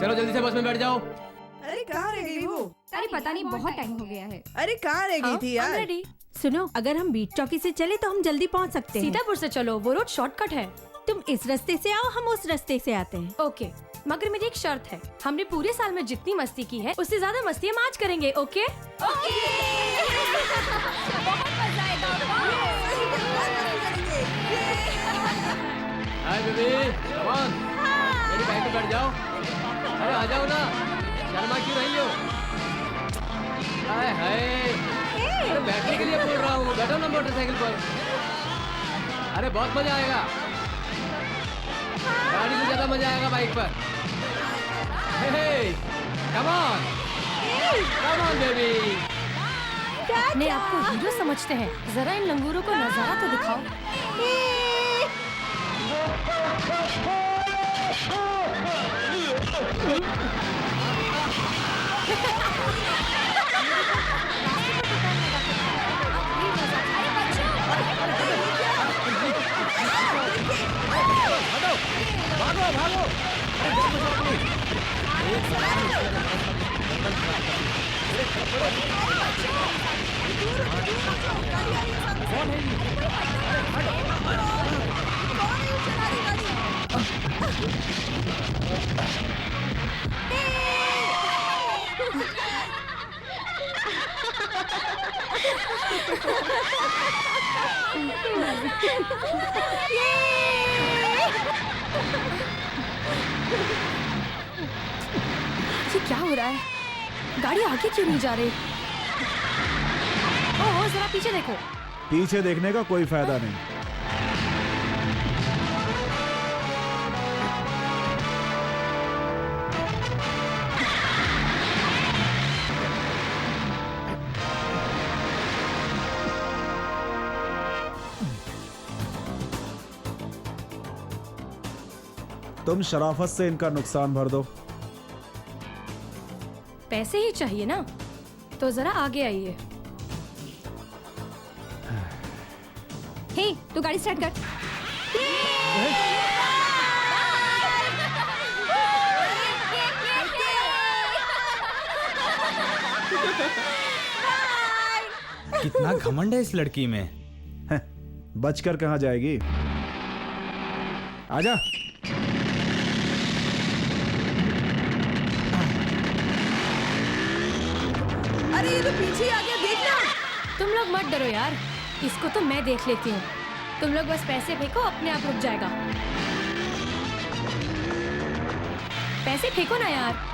चलो जल्दी से बस में बैठ जाओ। अरे कहाँ रह गई वो? अरे पता नहीं, बहुत टाइम हो गया है। अरे कहाँ रह गई थी यार? सुनो, अगर हम बीट चौकी से चले तो हम जल्दी पहुंच सकते हैं। सीतापुर से चलो, वो रोड शॉर्टकट है। तुम इस रास्ते से आओ, हम उस रास्ते से आते हैं। ओके, मगर मेरी एक शर्त है, हमने पूरे साल में जितनी मस्ती की है उससे ज्यादा मस्ती हम आज करेंगे। ओके? बहुत मजा आएगा। हाय बेबी, कम ऑन, मेरी बाइक पे बैठ जाओ। अरे आ जाओ ना, शर्मा क्यों रही हो? हाय हाय, अरे बैठने के लिए बोल रहा हूँ, बैठो ना मोटरसाइकिल पर। अरे बहुत मजा आएगा, गाड़ी से ज्यादा मजा आएगा बाइक पर। Come on baby. अपने आप को हीरो समझते हैं, जरा इन लंगूरों को नजारा तो दिखाओ। भागो भागो। ये क्या हो रहा है? गाड़ी आगे क्यों नहीं जा रही? ओह, जरा पीछे देखो। पीछे देखने का कोई फायदा नहीं। तुम शराफत से इनका नुकसान भर दो। पैसे ही चाहिए ना, तो जरा आगे आइए। हे, तू गाड़ी स्टार्ट कर। कितना घमंड है इस लड़की में। बचकर कहाँ जाएगी? आजा। अरे ये तो पीछे आ गया, देखना। तुम लोग मत डरो यार, इसको तो मैं देख लेती हूँ। तुम लोग बस पैसे फेंको, अपने आप रुक जाएगा। पैसे फेंको ना यार।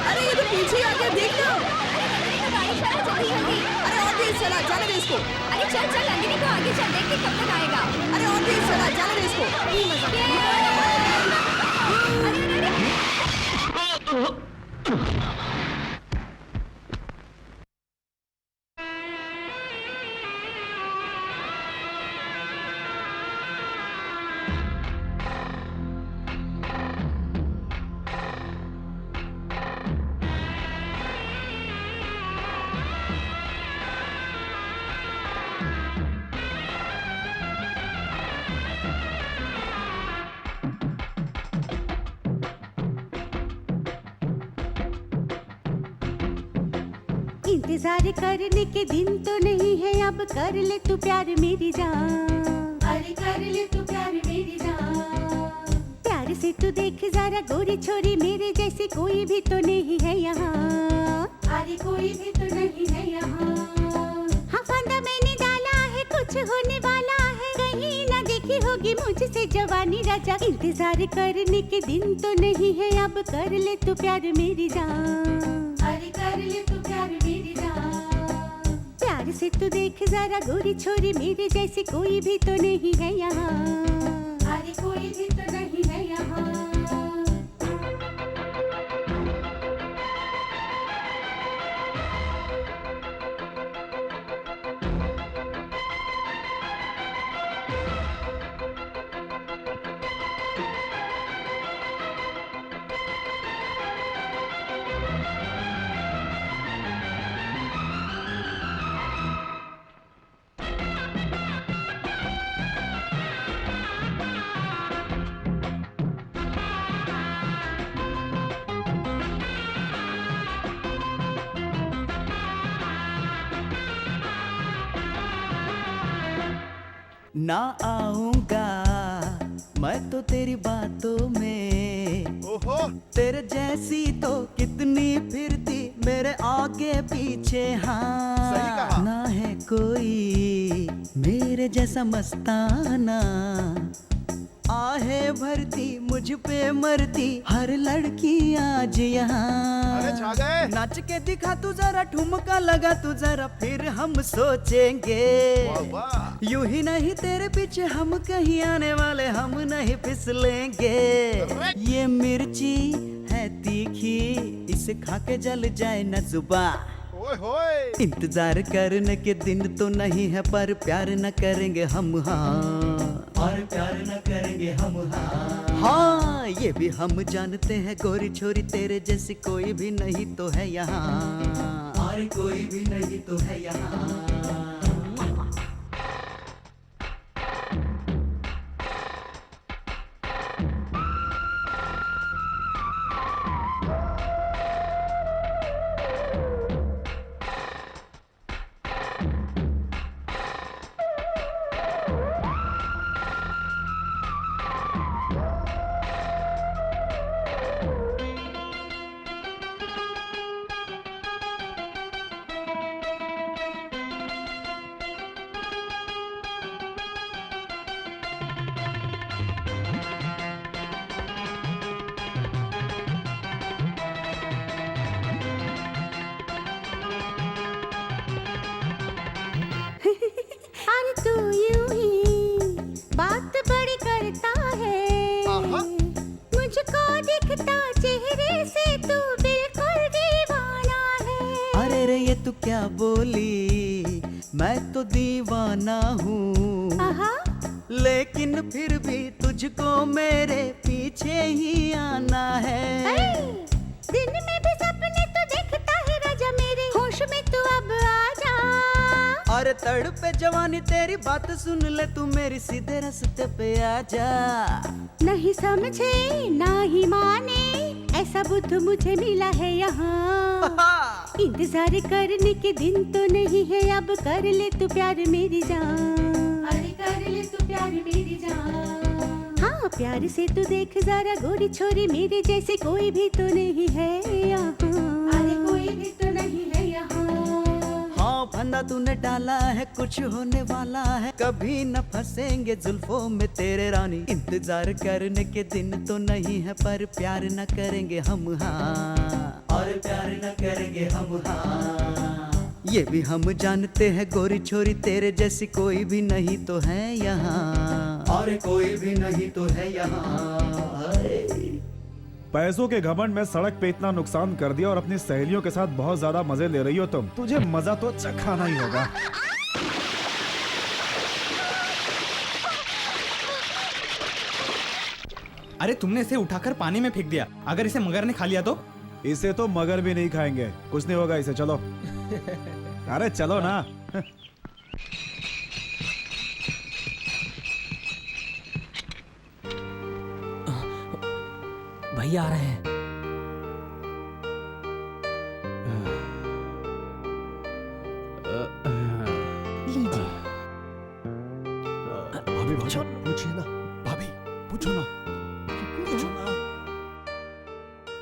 अरे ये तो पीछे आ गया, देखना। अरे और तेज चला, जाने दे इसको। अरे चल चल नंदिनी, तो आगे चल, देख के कब तक आएगा। अरे और तेज चला, जाने दे इसको। इंतजार करने के दिन तो नहीं है, अब कर ले तू प्यार मेरी जान। अरे कर ले तू प्यार मेरी जान। प्यार से तू देख जरा गोरी छोरी, मेरे जैसी कोई भी तो नहीं है यहाँ। अरे कोई भी तो नहीं है यहाँ। हाँ फंदा मैंने डाला है, कुछ होने वाला है, कहीं ना देखी होगी मुझसे जवानी राजा। इंतजार करने के दिन तो नहीं है, अब कर ले तू प्यार मेरी जान। अरे कर ले तू प्यार मेरी जान। प्यार से तू देख जरा गोरी छोरी, मेरे जैसी कोई भी तो नहीं है यहाँ। अरे कोई भी तो नहीं है यहाँ। ना आऊंगा मैं तो तेरी बातों में। ओहो तेरे जैसी तो कितनी फिरती मेरे आगे पीछे। हाँ सही कहा। ना है कोई मेरे जैसा मस्ताना, आहे भरती मुझ पे मरती हर लड़की आज यहाँ। अरे छा गए। नाच के दिखा तू जरा, ठुमका लगा तू जरा, फिर हम सोचेंगे। वाह वाह। यूं ही नहीं तेरे पीछे हम कहीं आने वाले, हम नहीं फिसलेंगे। ये मिर्ची है तीखी, इसे खा के जल जाए न जुबा। ओए होए। इंतजार करने के दिन तो नहीं है, पर प्यार न करेंगे हम। हाँ और प्यार न करेंगे हम। हाँ ये भी हम जानते हैं, गोरी छोरी तेरे जैसी कोई भी नहीं तो है यहाँ, और कोई भी नहीं तो है यहाँ। अरे तू यूं ही बात बड़ी करता है, मुझको दिखता चेहरे से तू बिल्कुल दीवाना है। अरे रे ये तू क्या बोली, मैं तो दीवाना हूँ, लेकिन फिर भी तुझको मेरे पीछे ही आना है। दिन में भी सपने तो देखता है राजा मेरे, होश में तू अब आ जा। अरे तड़पे जवानी तेरी बात सुन ले, तू मेरी सीधे रास्ते पे आ जा। नहीं समझे ना ही माने, ऐसा बुद्ध मुझे मिला है यहाँ। इंतजार करने के दिन तो नहीं है, अब कर ले तू प्यार मेरी जान। अरे कर ले तू प्यार मेरी जान। हाँ प्यार से तू देख जरा, गोरी छोरी मेरे जैसे कोई भी तो नहीं है यहाँ। अरे कोई भी तो नहीं है यहाँ। हाँ फंदा तूने डाला है, कुछ होने वाला है, कभी न फंसेंगे जुल्फों में तेरे रानी। इंतजार करने के दिन तो नहीं है, पर प्यार न करेंगे हम। हाँ और प्यार न करेंगे हम। हाँ ये भी हम जानते हैं, गोरी छोरी तेरे जैसी कोई भी नहीं तो है यहाँ, और कोई भी नहीं तो है यहाँ। पैसों के घमंड में सड़क पे इतना नुकसान कर दिया और अपनी सहेलियों के साथ बहुत ज्यादा मजे ले रही हो तुम। तुझे मजा तो चखाना ही होगा। अरे तुमने इसे उठाकर पानी में फेंक दिया, अगर इसे मगर ने खा लिया तो? इसे तो मगर भी नहीं खाएंगे, कुछ नहीं होगा इसे। चलो अरे चलो ना। भैया आ रहे हैं। लीजिए। भाभी पूछिए ना, भाभी पूछो ना।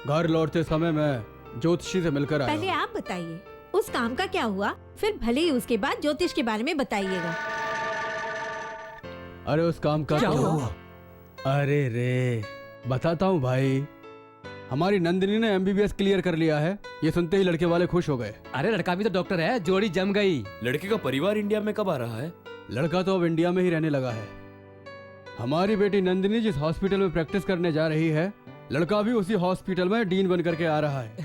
घर लौटते समय मैं ज्योतिषी से मिलकर आया। पहले आप बताइए उस काम का क्या हुआ, फिर भले ही उसके बाद ज्योतिष के बारे में बताइएगा। अरे उस काम का क्या तो हुआ? अरे रे बताता हूँ भाई, हमारी नंदिनी ने MBBS क्लियर कर लिया है। ये सुनते ही लड़के वाले खुश हो गए। अरे लड़का भी तो डॉक्टर है, जोड़ी जम गई। लड़के का परिवार इंडिया में कब आ रहा है? लड़का तो अब इंडिया में ही रहने लगा है। हमारी बेटी नंदिनी जिस हॉस्पिटल में प्रैक्टिस करने जा रही है, लड़का भी उसी हॉस्पिटल में डीन बन करके आ रहा है।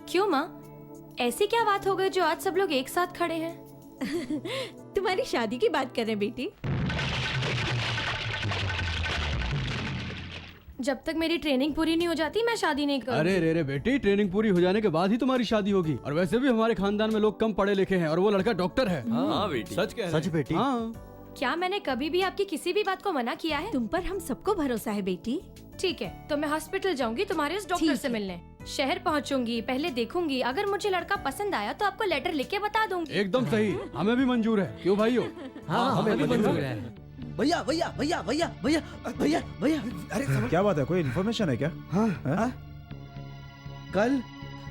क्यों माँ, ऐसी क्या बात हो गई जो आज सब लोग एक साथ खड़े हैं? तुम्हारी शादी की बात कर रहे हैं बेटी। जब तक मेरी ट्रेनिंग पूरी नहीं हो जाती मैं शादी नहीं करूंगी। अरे रे बेटी, ट्रेनिंग पूरी हो जाने के बाद ही तुम्हारी शादी होगी। और वैसे भी हमारे खानदान में लोग कम पढ़े लिखे हैं और वो लड़का डॉक्टर है। हाँ बेटी, सच कह रहे हैं। सच बेटी। हाँ। क्या मैंने कभी भी आपकी किसी भी बात को मना किया है? तुम पर हम सबको भरोसा है बेटी। ठीक है, तो मैं हॉस्पिटल जाऊंगी तुम्हारे उस डॉक्टर ठीक से है। मिलने। शहर पहुंचूंगी, पहले देखूंगी, अगर मुझे लड़का पसंद आया तो आपको लेटर लिख के बता दूंगी। एकदम सही, हमें भी मंजूर है। क्यों भाइयों? हाँ हमें भी मंजूर है। भैया भैया भैया भैया भैया भैया भैया, अरे क्या बात है, कोई इन्फॉर्मेशन है क्या? हाँ? कल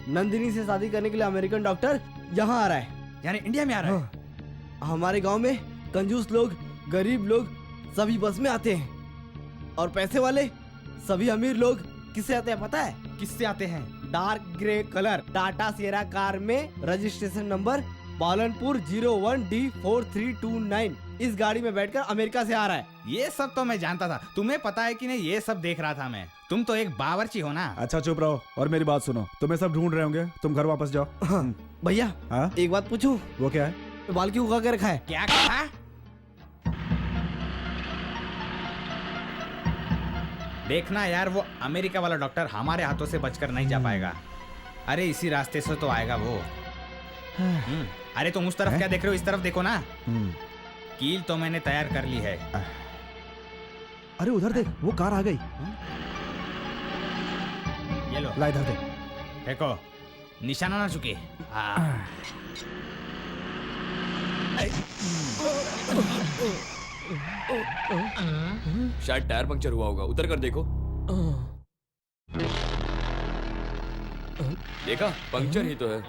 नंदिनी से शादी करने के लिए अमेरिकन डॉक्टर यहाँ आ रहा है, यानी इंडिया में आ रहा है। हमारे गांव में कंजूस लोग, गरीब लोग सभी बस में आते हैं, और पैसे वाले सभी अमीर लोग किससे आते हैं पता है? किससे आते हैं? Dark grey colour Tata Sierra car में, रजिस्ट्रेशन नंबर पालनपुर 01D4329। इस गाड़ी में बैठकर अमेरिका से आ रहा है। ये सब तो मैं जानता था, तुम्हें पता है कि नहीं? ये सब देख रहा था मैं। तुम तो एक बावर्ची हो ना। अच्छा चुप रहो और मेरी बात सुनो। तुम्हें सब ढूंढ रहे होंगे, तुम घर वापस जाओ। भैया हाँ? एक बात पूछूं? वो क्या है? बाल क्यों उगा के रखा है? क्या कहा? देखना यार, वो अमेरिका वाला डॉक्टर हमारे हाथों से बचकर नहीं जा पाएगा। अरे इसी रास्ते से तो आएगा वो। अरे तुम उस तरफ क्या देख रहे हो? इस तरफ देखो ना। कील तो मैंने तैयार कर ली है। अरे उधर देख, वो कार आ गई। ये लो, ला इधर देख। देखो निशाना ना चुके। हाँ। शायद टायर पंक्चर हुआ होगा, उतर कर देखो। देखा, पंक्चर ही तो है।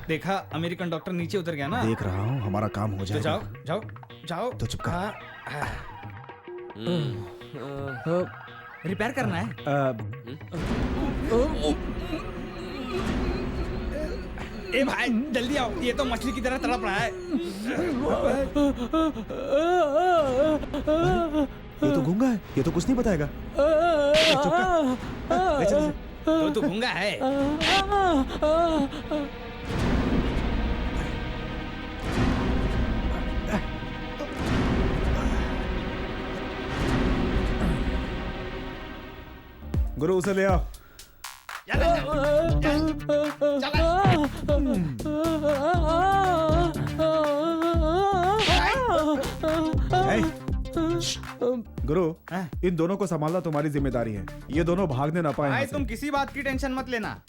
देखा, अमेरिकन डॉक्टर नीचे उतर गया ना। देख रहा हूँ, हमारा काम हो तो जाएगा। जाओ जाओ जाओ। तो चुप कर। रिपेयर करना है। ए भाई जल्दी आओ, ये तो मछली की तरह तड़प रहा है। ये तो गूंगा है, ये तो कुछ नहीं बताएगा। चुप कर। ले चल। तो गूंगा है। गुरु उसे ले आओ। गुरु, इन दोनों को संभालना तुम्हारी जिम्मेदारी है। ये दोनों भागने ना पाए। भाई तुम किसी बात की टेंशन मत लेना।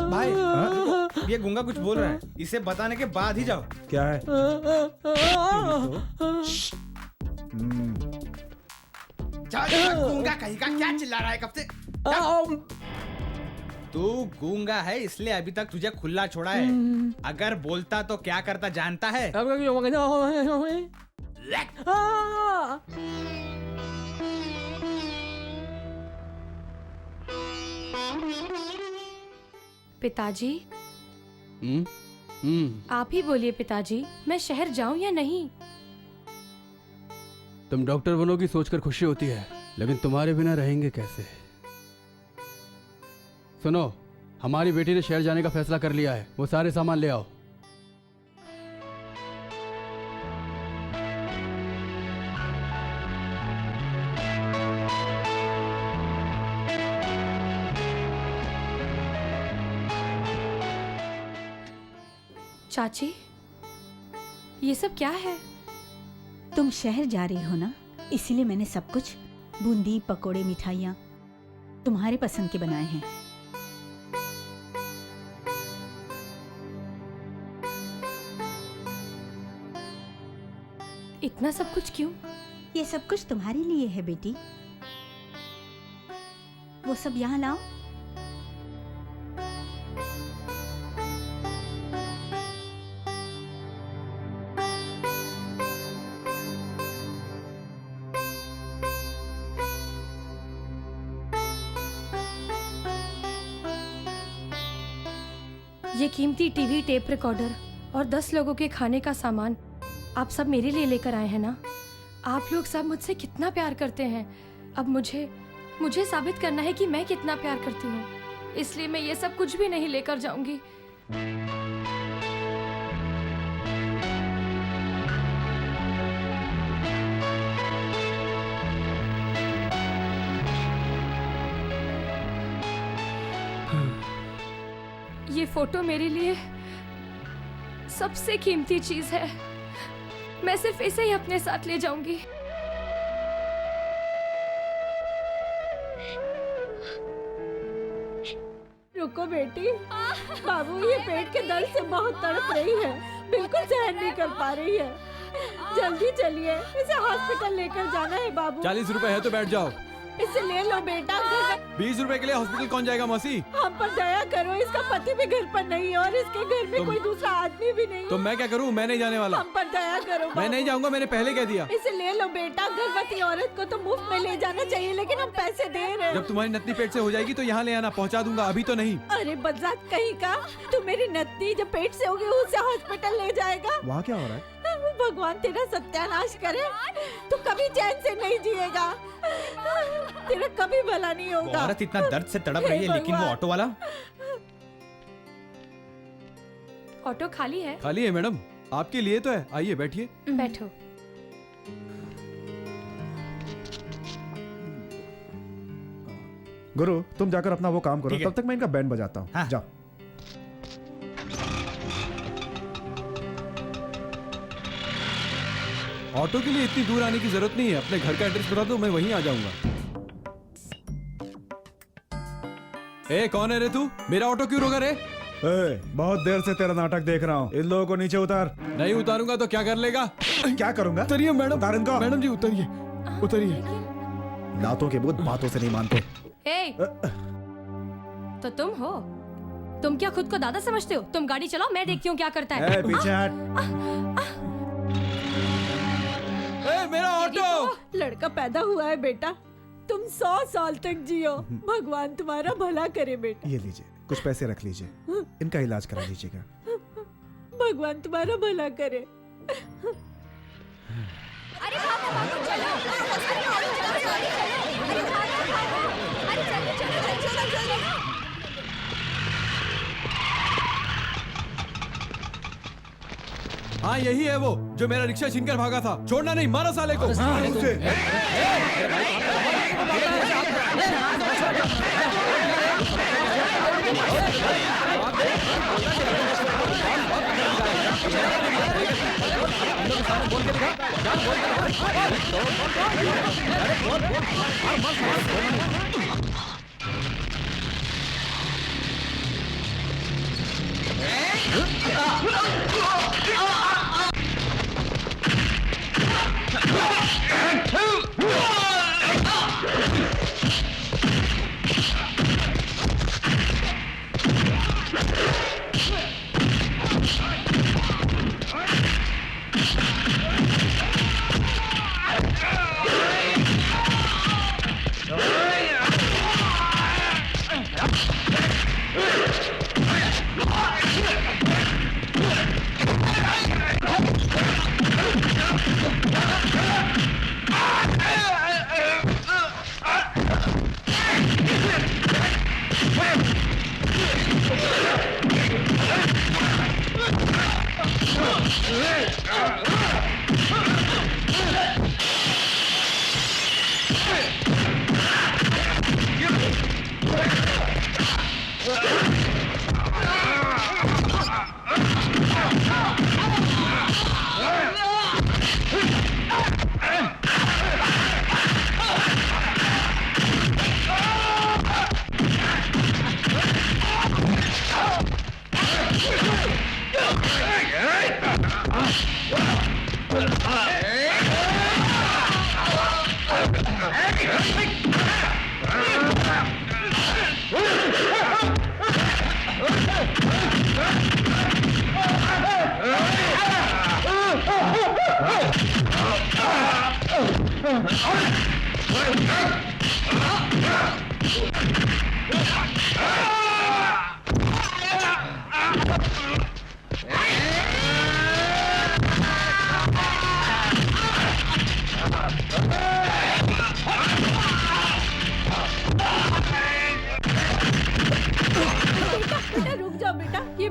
भाई ये गूंगा कुछ बोल रहा है, इसे बताने के बाद ही जाओ। क्या है? गूंगा कहीं का क्या चिल्ला रहा है कब से? तू गूंगा है इसलिए अभी तक तुझे खुला छोड़ा है। अगर बोलता तो क्या करता जानता है? पिताजी, आप ही बोलिए पिताजी, मैं शहर जाऊं या नहीं? तुम डॉक्टर बनोगी सोचकर खुशी होती है, लेकिन तुम्हारे बिना रहेंगे कैसे? सुनो, हमारी बेटी ने शहर जाने का फैसला कर लिया है। वो सारे सामान ले आओ। चाची, ये सब क्या है? तुम शहर जा रही हो ना, इसीलिए मैंने सब कुछ बूंदी, पकोड़े, मिठाइयाँ तुम्हारे पसंद के बनाए हैं। इतना सब कुछ क्यों? ये सब कुछ तुम्हारे लिए है बेटी। वो सब यहाँ लाओ। ये कीमती टीवी, टेप रिकॉर्डर और 10 लोगों के खाने का सामान आप सब मेरे लिए लेकर आए हैं ना? आप लोग सब मुझसे कितना प्यार करते हैं। अब मुझे साबित करना है कि मैं कितना प्यार करती हूँ। इसलिए मैं ये सब कुछ भी नहीं लेकर जाऊंगी। ये फोटो मेरे लिए सबसे कीमती चीज है। मैं सिर्फ इसे ही अपने साथ ले जाऊंगी। रुको बेटी, बाबू ये पेट के दर्द से बहुत तड़प रही है, बिल्कुल सहन नहीं कर पा रही है। जल्दी चलिए, इसे हॉस्पिटल लेकर जाना है बाबू। 40 रुपए है तो बैठ जाओ। इसे ले लो बेटा। 20 रुपए के लिए हॉस्पिटल कौन जाएगा मौसी? हम पर दया करो, इसका पति भी घर पर नहीं है और इसके घर में कोई दूसरा आदमी भी नहीं है। तो मैं क्या करूं? मैं नहीं जाने वाला। हम पर दया करो। मैं नहीं जाऊंगा, मैंने पहले कह दिया। इसे ले लो बेटा, गर्भवती औरत को तो मुफ्त में ले जाना चाहिए, लेकिन हम पैसे दे रहे हैं। जब तुम्हारी नतनी पेट से हो जाएगी तो यहाँ ले आना, पहुँचा दूंगा, अभी तो नहीं। अरे बदजात कहीं का, तू मेरी नतनी जब पेट से होगी उसे हॉस्पिटल ले जाएगा। वहाँ क्या हो रहा है? भगवान तेरा सत्यानाश करे, तू कभी चैन से नहीं जिएगा, तेरा कभी भला नहीं वो होगा। औरत इतना दर्द से तड़प रही है, लेकिन वो ऑटो वाला ऑटो खाली है। खाली है मैडम, आपके लिए तो है, आइए बैठिए। बैठो। गुरु तुम जाकर अपना वो काम करो, ठीक है। तब तक मैं इनका बैंड बजाता हूँ। हाँ। जाओ। ऑटो के लिए इतनी दूर आने की जरूरत नहीं है, अपने घर का एड्रेस बता दो, मैं वहीं आ जाऊंगा। ए कौन है रे तू? मेरा ऑटो क्यों रोका रे? ए, बहुत देर से तेरा नाटक देख रहा हूँ, इन लोगों को नीचे उतार। नहीं उतारूंगा तो क्या कर लेगा? क्या करूंगा? उतरिए मैडम। उतार इनको। मैडम जी उतरिए, उतरिए। लातों के भूत बातों से नहीं मानते। ए, तो तुम हो? तुम क्या खुद को दादा समझते हो? तुम गाड़ी चलाओ, मैं देखती हूँ क्या करता है। ए, पीछे हट। ए, मेरा ऑटो। लड़का पैदा हुआ है बेटा, तुम 100 साल तक जियो, भगवान तुम्हारा भला करे बेटा। ये लीजिए, कुछ पैसे रख लीजिए, इनका इलाज करा लीजिएगा। भगवान तुम्हारा भला करे। अरे भागो भागो, चलो। अरे भागो, चलो, चलो, अरे भागो भागो, अरे जल्दी चलो, चलो जल्दी। हाँ यही है वो जो मेरा रिक्शा छीनकर भागा था। छोड़ना नहीं, मारो साले को।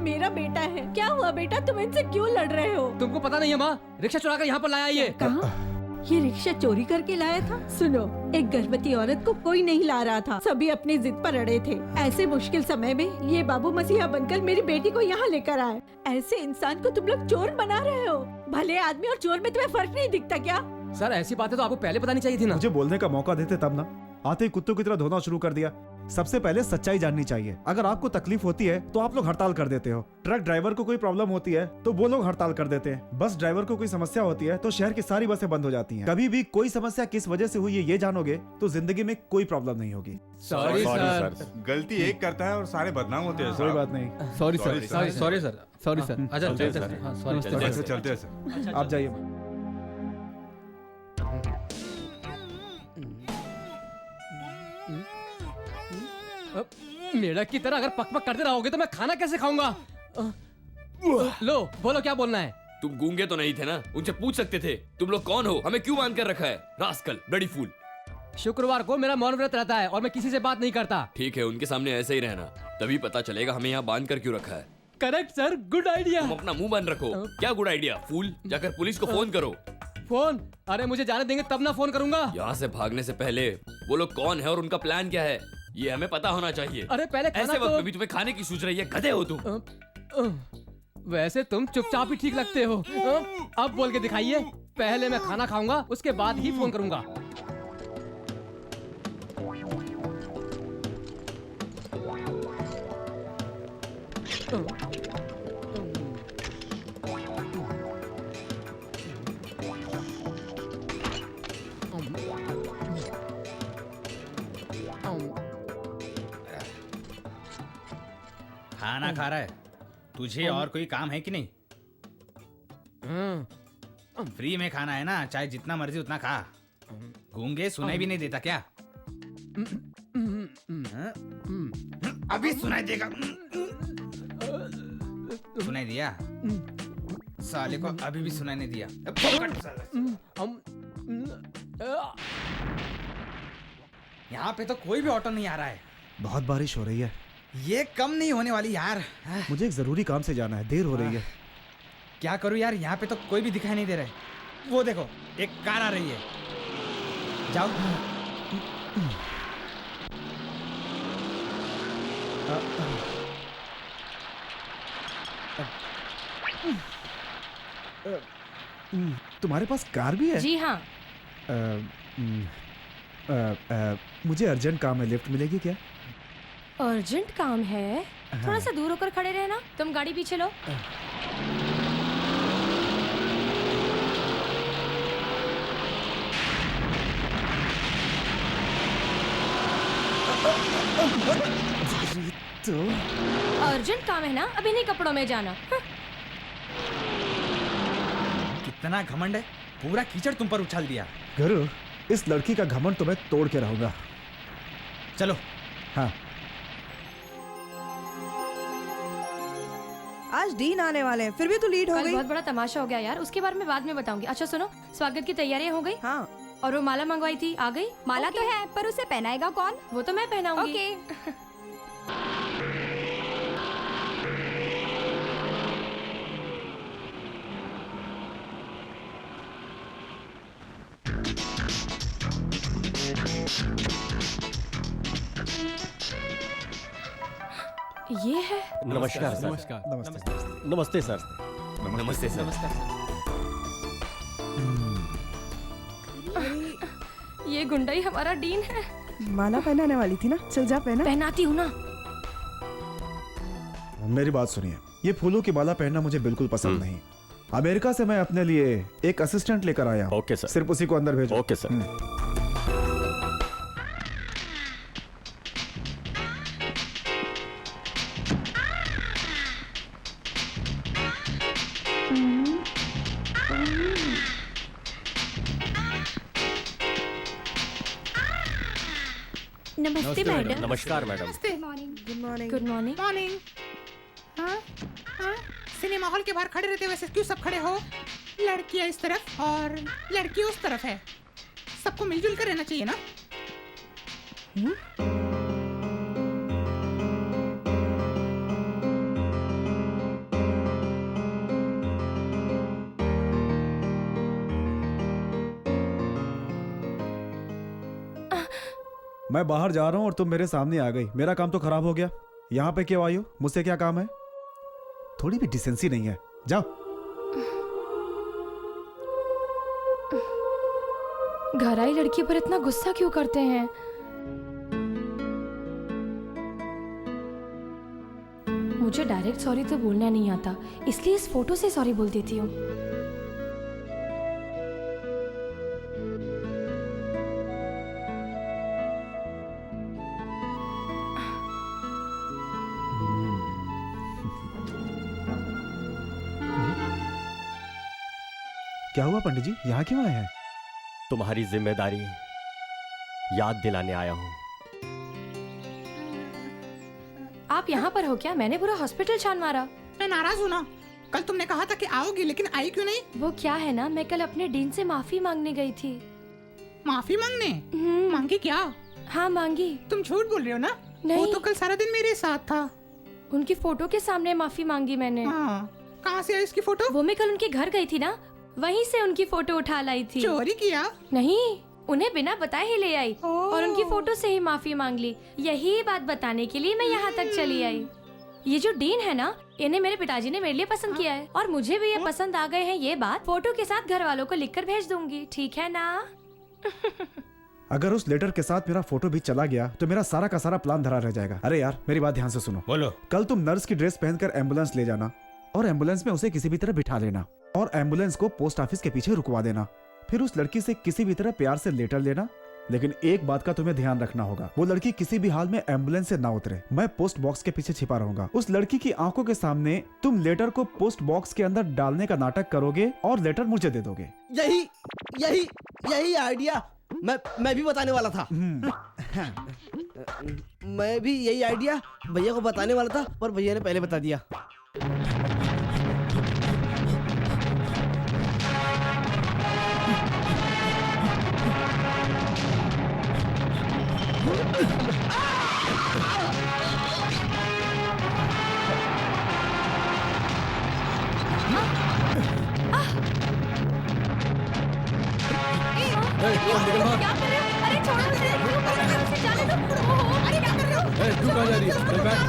मेरा बेटा है। क्या हुआ बेटा, तुम इनसे क्यों लड़ रहे हो? तुमको पता नहीं है माँ, रिक्शा चुरा कर यहाँ पर लाया ये। कहाँ? ये रिक्शा चोरी करके लाया था? सुनो, एक गर्भवती औरत को कोई नहीं ला रहा था, सभी अपनी जिद पर अड़े थे। ऐसे मुश्किल समय में ये बाबू मसीहा बनकर मेरी बेटी को यहाँ लेकर आए। ऐसे इंसान को तुम लोग चोर बना रहे हो। भले आदमी और चोर में तुम्हें फर्क नहीं दिखता क्या? सर ऐसी बातें तो आपको पहले बतानी चाहिए थी ना। मुझे बोलने का मौका देते तब ना, आते ही कुत्तों की तरह धोना शुरू कर दिया। सबसे पहले सच्चाई जाननी चाहिए। अगर आपको तकलीफ होती है तो आप लोग हड़ताल कर देते हो, ट्रक ड्राइवर को कोई प्रॉब्लम होती है तो वो लोग हड़ताल कर देते हैं, बस ड्राइवर को कोई समस्या होती है तो शहर की सारी बसें बंद हो जाती हैं। कभी भी कोई समस्या किस वजह से हुई है ये जानोगे तो जिंदगी में कोई प्रॉब्लम नहीं होगी। Sorry sir. गलती एक करता है और सारे बदनाम होते हैं। कोई बात नहीं। Sorry sir, sorry sir, sorry sir. अच्छा चलते चलते हैं हैं। सर। हाँ, सॉरी सर। ऐसे चलते हैं सर। आप जाइए। मेढक की तरह अगर पकपक करते रहोगे तो मैं खाना कैसे खाऊंगा? लो बोलो क्या बोलना है। तुम गूंगे तो नहीं थे ना, उनसे पूछ सकते थे तुम लोग कौन हो, हमें क्यों बांध कर रखा है। Rascal, bloody fool. शुक्रवार को मेरा मौन व्रत रहता है और मैं किसी से बात नहीं करता। ठीक है, उनके सामने ऐसे ही रहना, तभी पता चलेगा हमें यहाँ बांध कर क्यों रखा है। Correct sir, good idea. तुम अपना मुंह बंद रखो। क्या गुड आइडिया फूल, जाकर पुलिस को फोन करो। फोन? अरे मुझे जाने देंगे तब ना फोन करूंगा। यहाँ से भागने से पहले वो लोग कौन है और उनका प्लान क्या है ये हमें पता होना चाहिए। अरे पहले खाना ऐसे वक्त तो- में भी तुम्हें खाने की सूझ रही है, गधे हो तुम। वैसे तुम चुपचाप ही ठीक लगते हो। अब बोल के दिखाइए। पहले मैं खाना खाऊंगा, उसके बाद ही फोन करूंगा। खाना खा रहा है, तुझे और कोई काम है कि नहीं? फ्री में खाना है ना, चाहे जितना मर्जी उतना खा। गूंगे सुनाई भी नहीं देता क्या? अभी सुनाई देगा। सुनाई दिया? साले को अभी भी सुनाई नहीं दिया। यहाँ पे तो कोई भी ऑटो नहीं आ रहा है। बहुत बारिश हो रही है। ये कम नहीं होने वाली यार। मुझे एक जरूरी काम से जाना है, देर हो रही है। क्या करूं यार, यहाँ पे तो कोई भी दिखाई नहीं दे रहा है। वो देखो, एक कार आ रही है। जाओ। तुम्हारे पास कार भी है? जी हाँ। मुझे अर्जेंट काम है, लिफ्ट मिलेगी क्या? अर्जेंट काम है? थोड़ा सा दूर होकर खड़े रहना। तुम गाड़ी पीछे लो। तो अर्जेंट काम है ना, अब इन्हीं कपड़ों में जाना। कितना घमंड है, पूरा कीचड़ तुम पर उछाल दिया। गुरु, इस लड़की का घमंड तो मैं तोड़ के रहूंगा। चलो। हाँ। आज डीन आने वाले हैं, फिर भी तू लीड हो गई। बहुत बड़ा तमाशा हो गया यार, उसके बारे में बाद में बताऊंगी। अच्छा सुनो, स्वागत की तैयारियां हो गई? हाँ। और वो माला मंगवाई थी, आ गई? माला तो है, पर उसे पहनाएगा कौन? वो तो मैं पहनाऊंगी। ओके। ये है? नमस्कार सर। नमस्कार। नमस्ते सर। नमस्ते सर। ये गुंडा ही हमारा डीन है। माला पहनाने वाली थी ना, चल जा पहना। पहनाती हूँ ना। मेरी बात सुनिए, ये फूलों की माला पहनना मुझे बिल्कुल पसंद नहीं। अमेरिका से मैं अपने लिए एक असिस्टेंट लेकर आया हूँ। Okay sir. सिर्फ उसी को अंदर भेजो। Okay sir. नमस्ते मैडम। नमस्कार madam. Good morning. Good morning. Morning. हाँ हाँ, सिनेमा हॉल के बाहर खड़े रहते वैसे क्यों सब खड़े हो? लड़कियां इस तरफ और लड़की उस तरफ है, सबको मिलजुल कर रहना चाहिए ना। मैं बाहर जा रहा हूँ और तुम मेरे सामने आ गई। मेरा काम तो खराब हो गया। यहाँ पे क्यों आई हो? मुझसे क्या काम है? थोड़ी भी डिसेंसी नहीं है। जाओ। घर आई लड़की पर इतना गुस्सा क्यों करते हैं? मुझे डायरेक्ट सॉरी तो बोलना नहीं आता, इसलिए इस फोटो से सॉरी बोल देती हूँ। क्या हुआ पंडित जी, यहाँ क्यों आए हैं? तुम्हारी जिम्मेदारी याद दिलाने आया हूँ। आप यहाँ पर हो क्या? मैंने पूरा हॉस्पिटल छान मारा। मैं नाराज हूँ ना, कल तुमने कहा था कि आओगी लेकिन आई क्यों नहीं? वो क्या है ना, मैं कल अपने डीन से माफी मांगने गई थी। माफी मांगने? मांगी क्या? हाँ मांगी। तुम झूठ बोल रहे हो ना? नहीं। वो तो कल सारा दिन मेरे साथ था। उनकी फोटो के सामने माफी मांगी मैंने। कहाँ से आई इसकी फोटो? वो मैं कल उनके घर गई थी ना, वहीं से उनकी फोटो उठा लाई थी। चोरी किया? नहीं, उन्हें बिना बताए ही ले आई और उनकी फोटो से ही माफी मांग ली। यही बात बताने के लिए मैं यहाँ तक चली आई। ये जो डीन है ना, इन्हें मेरे पिताजी ने मेरे लिए पसंद किया है और मुझे भी ये पसंद आ गए हैं। ये बात फोटो के साथ घर वालों को लिखकर भेज दूंगी, ठीक है ना? अगर उस लेटर के साथ मेरा फोटो भी चला गया तो मेरा सारा का सारा प्लान धरा रह जाएगा। अरे यार मेरी बात ध्यान से सुनो। बोलो। कल तुम नर्स की ड्रेस पहनकर एम्बुलेंस ले जाना और एम्बुलेंस में उसे किसी भी तरह बिठा लेना और एम्बुलेंस को पोस्ट ऑफिस के पीछे रुकवा देना। फिर उस लड़की से किसी भी तरह प्यार से लेटर लेना, लेकिन एक बात का तुम्हें ध्यान रखना होगा, वो लड़की किसी भी हाल में एम्बुलेंस से ना उतरे। मैं पोस्ट बॉक्स के पीछे छिपा रहूंगा। उस लड़की की आंखों के सामने तुम लेटर को पोस्ट बॉक्स के अंदर डालने का नाटक करोगे और लेटर मुझे दे दोगे। यही यही यही आइडिया मैं भी बताने वाला था। मैं भी यही आइडिया भैया को बताने वाला था, पर भैया ने पहले बता दिया। क्या कर रहे हो? अरे छोड़ो मुझे, मुझे जाने दो। अरे क्या कर रहे हो? तू कहाँ जा रही है? चल बैठ।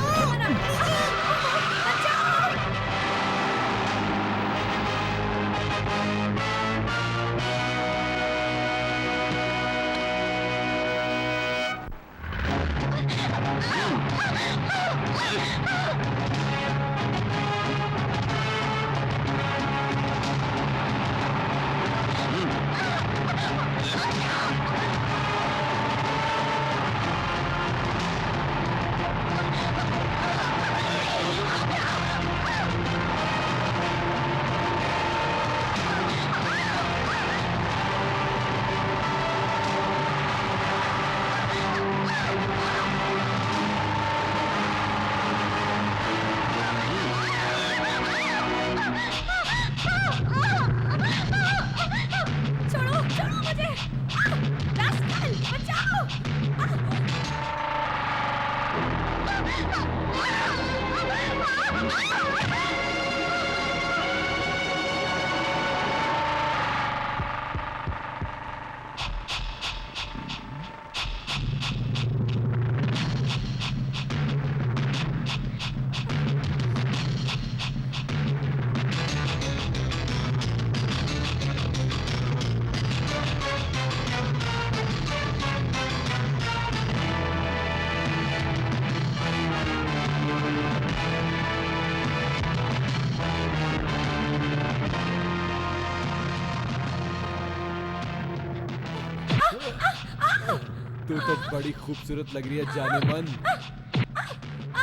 तू तो बड़ी खूबसूरत लग रही है जाने मन।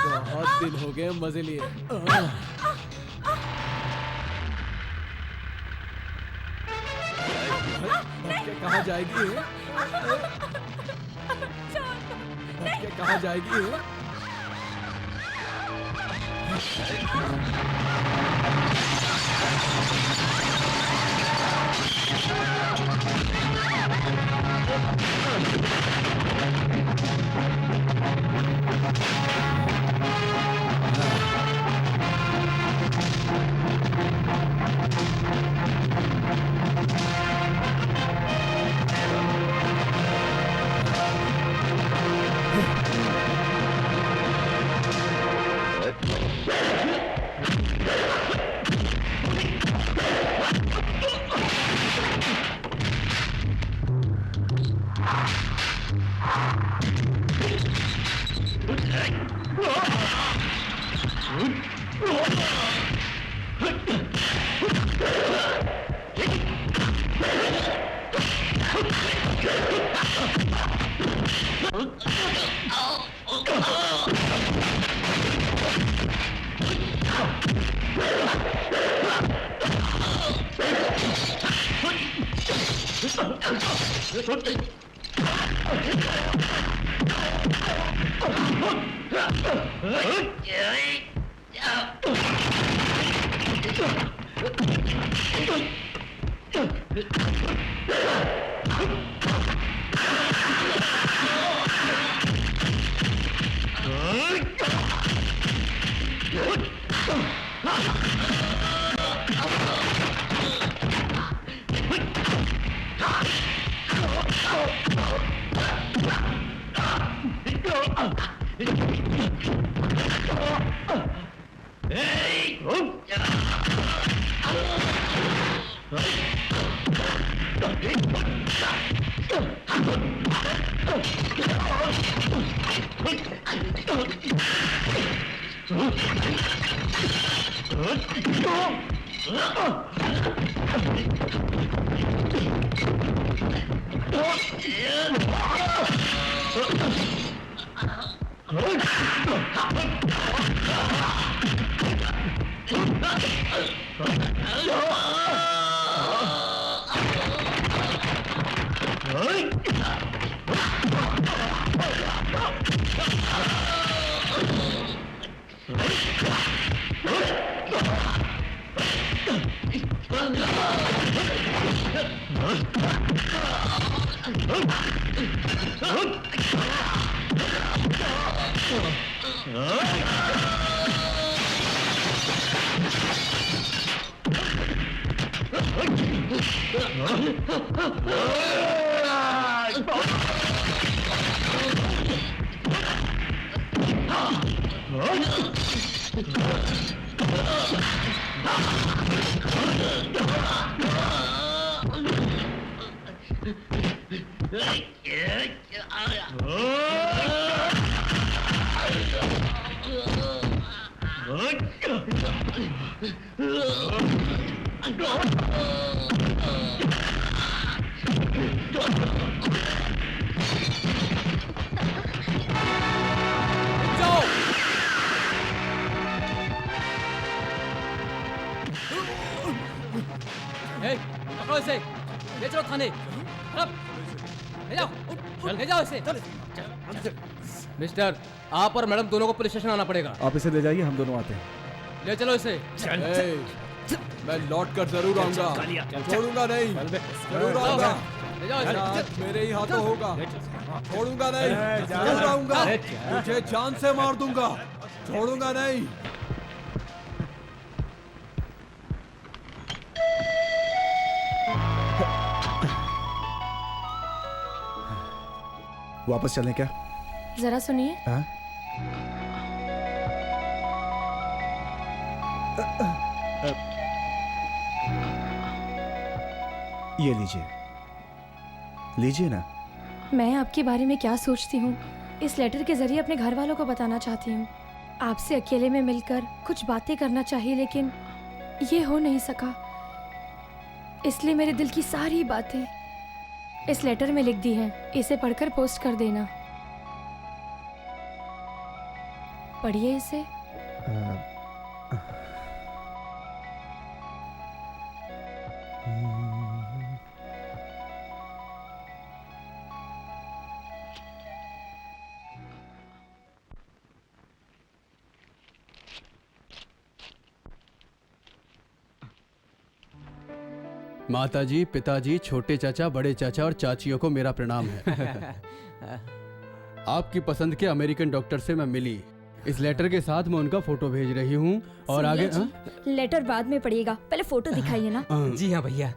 बहुत दिन हो गए मजे लिए। कहाँ जाएगी? कहाँ जाएगी? ए, पकड़ो इसे, ले चलो थाने। अब, ले जाओ इसे। मिस्टर, आप और मैडम दोनों को पुलिस स्टेशन आना पड़ेगा। आप इसे ले जाइए, हम दोनों आते हैं। ले चलो इसे। मैं लौट कर जरूर आऊंगा, छोड़ूंगा नहीं, जरूर आऊंगा। ले जाओ इसे। मेरे ही हाथों होगा, छोड़ूंगा नहीं, जरूर आऊंगा, तुझे जान से मार दूंगा, छोड़ूंगा नहीं। वापस चलें क्या? जरा सुनिए। हाँ? ये लीजिए, लीजिए ना। मैं आपके बारे में क्या सोचती हूँ इस लेटर के जरिए अपने घर वालों को बताना चाहती हूँ। आपसे अकेले में मिलकर कुछ बातें करना चाहिए, लेकिन ये हो नहीं सका। इसलिए मेरे दिल की सारी बातें इस लेटर में लिख दी हैं। इसे पढ़कर पोस्ट कर देना। पढ़िए इसे। माताजी, पिताजी, छोटे चाचा, बड़े चाचा और चाचियों को मेरा प्रणाम है। आपकी पसंद के अमेरिकन डॉक्टर से मैं मिली। इस लेटर के साथ मैं उनका फोटो भेज रही हूँ और आगे लेटर बाद में पढ़िएगा, पहले फोटो दिखाइए ना। जी हाँ भैया।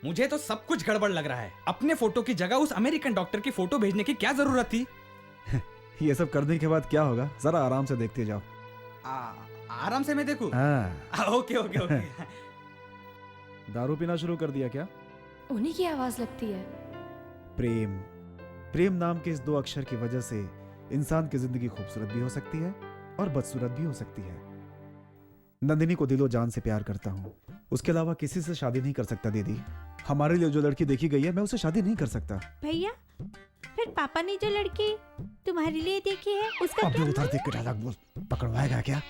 मुझे तो सब कुछ गड़बड़ लग रहा है। अपने फोटो की जगह उस अमेरिकन डॉक्टर की फोटो भेजने की क्या जरूरत थी? ये सब करने के बाद क्या होगा, जरा आराम से देखते जाओ। आराम से मैं देखूं। हाँ। Okay okay okay. दारू पीना शुरू कर दिया क्या? उन्हीं की आवाज लगती है। प्रेम। प्रेम नाम के इस 2 अक्षर की वजह से इंसान की जिंदगी खूबसूरत भी हो सकती है और बदसूरत भी हो सकती है। नंदिनी को दिलो जान से प्यार करता हूँ, उसके अलावा किसी से शादी नहीं कर सकता दीदी। हमारे लिए जो लड़की देखी गई है मैं उसे शादी नहीं कर सकता। भैया फिर पापा ने जो लड़की तुम्हारे लिए देखी है उसका अब क्या? उधर देख के डायलॉग बोल, पकड़वाएगा क्या?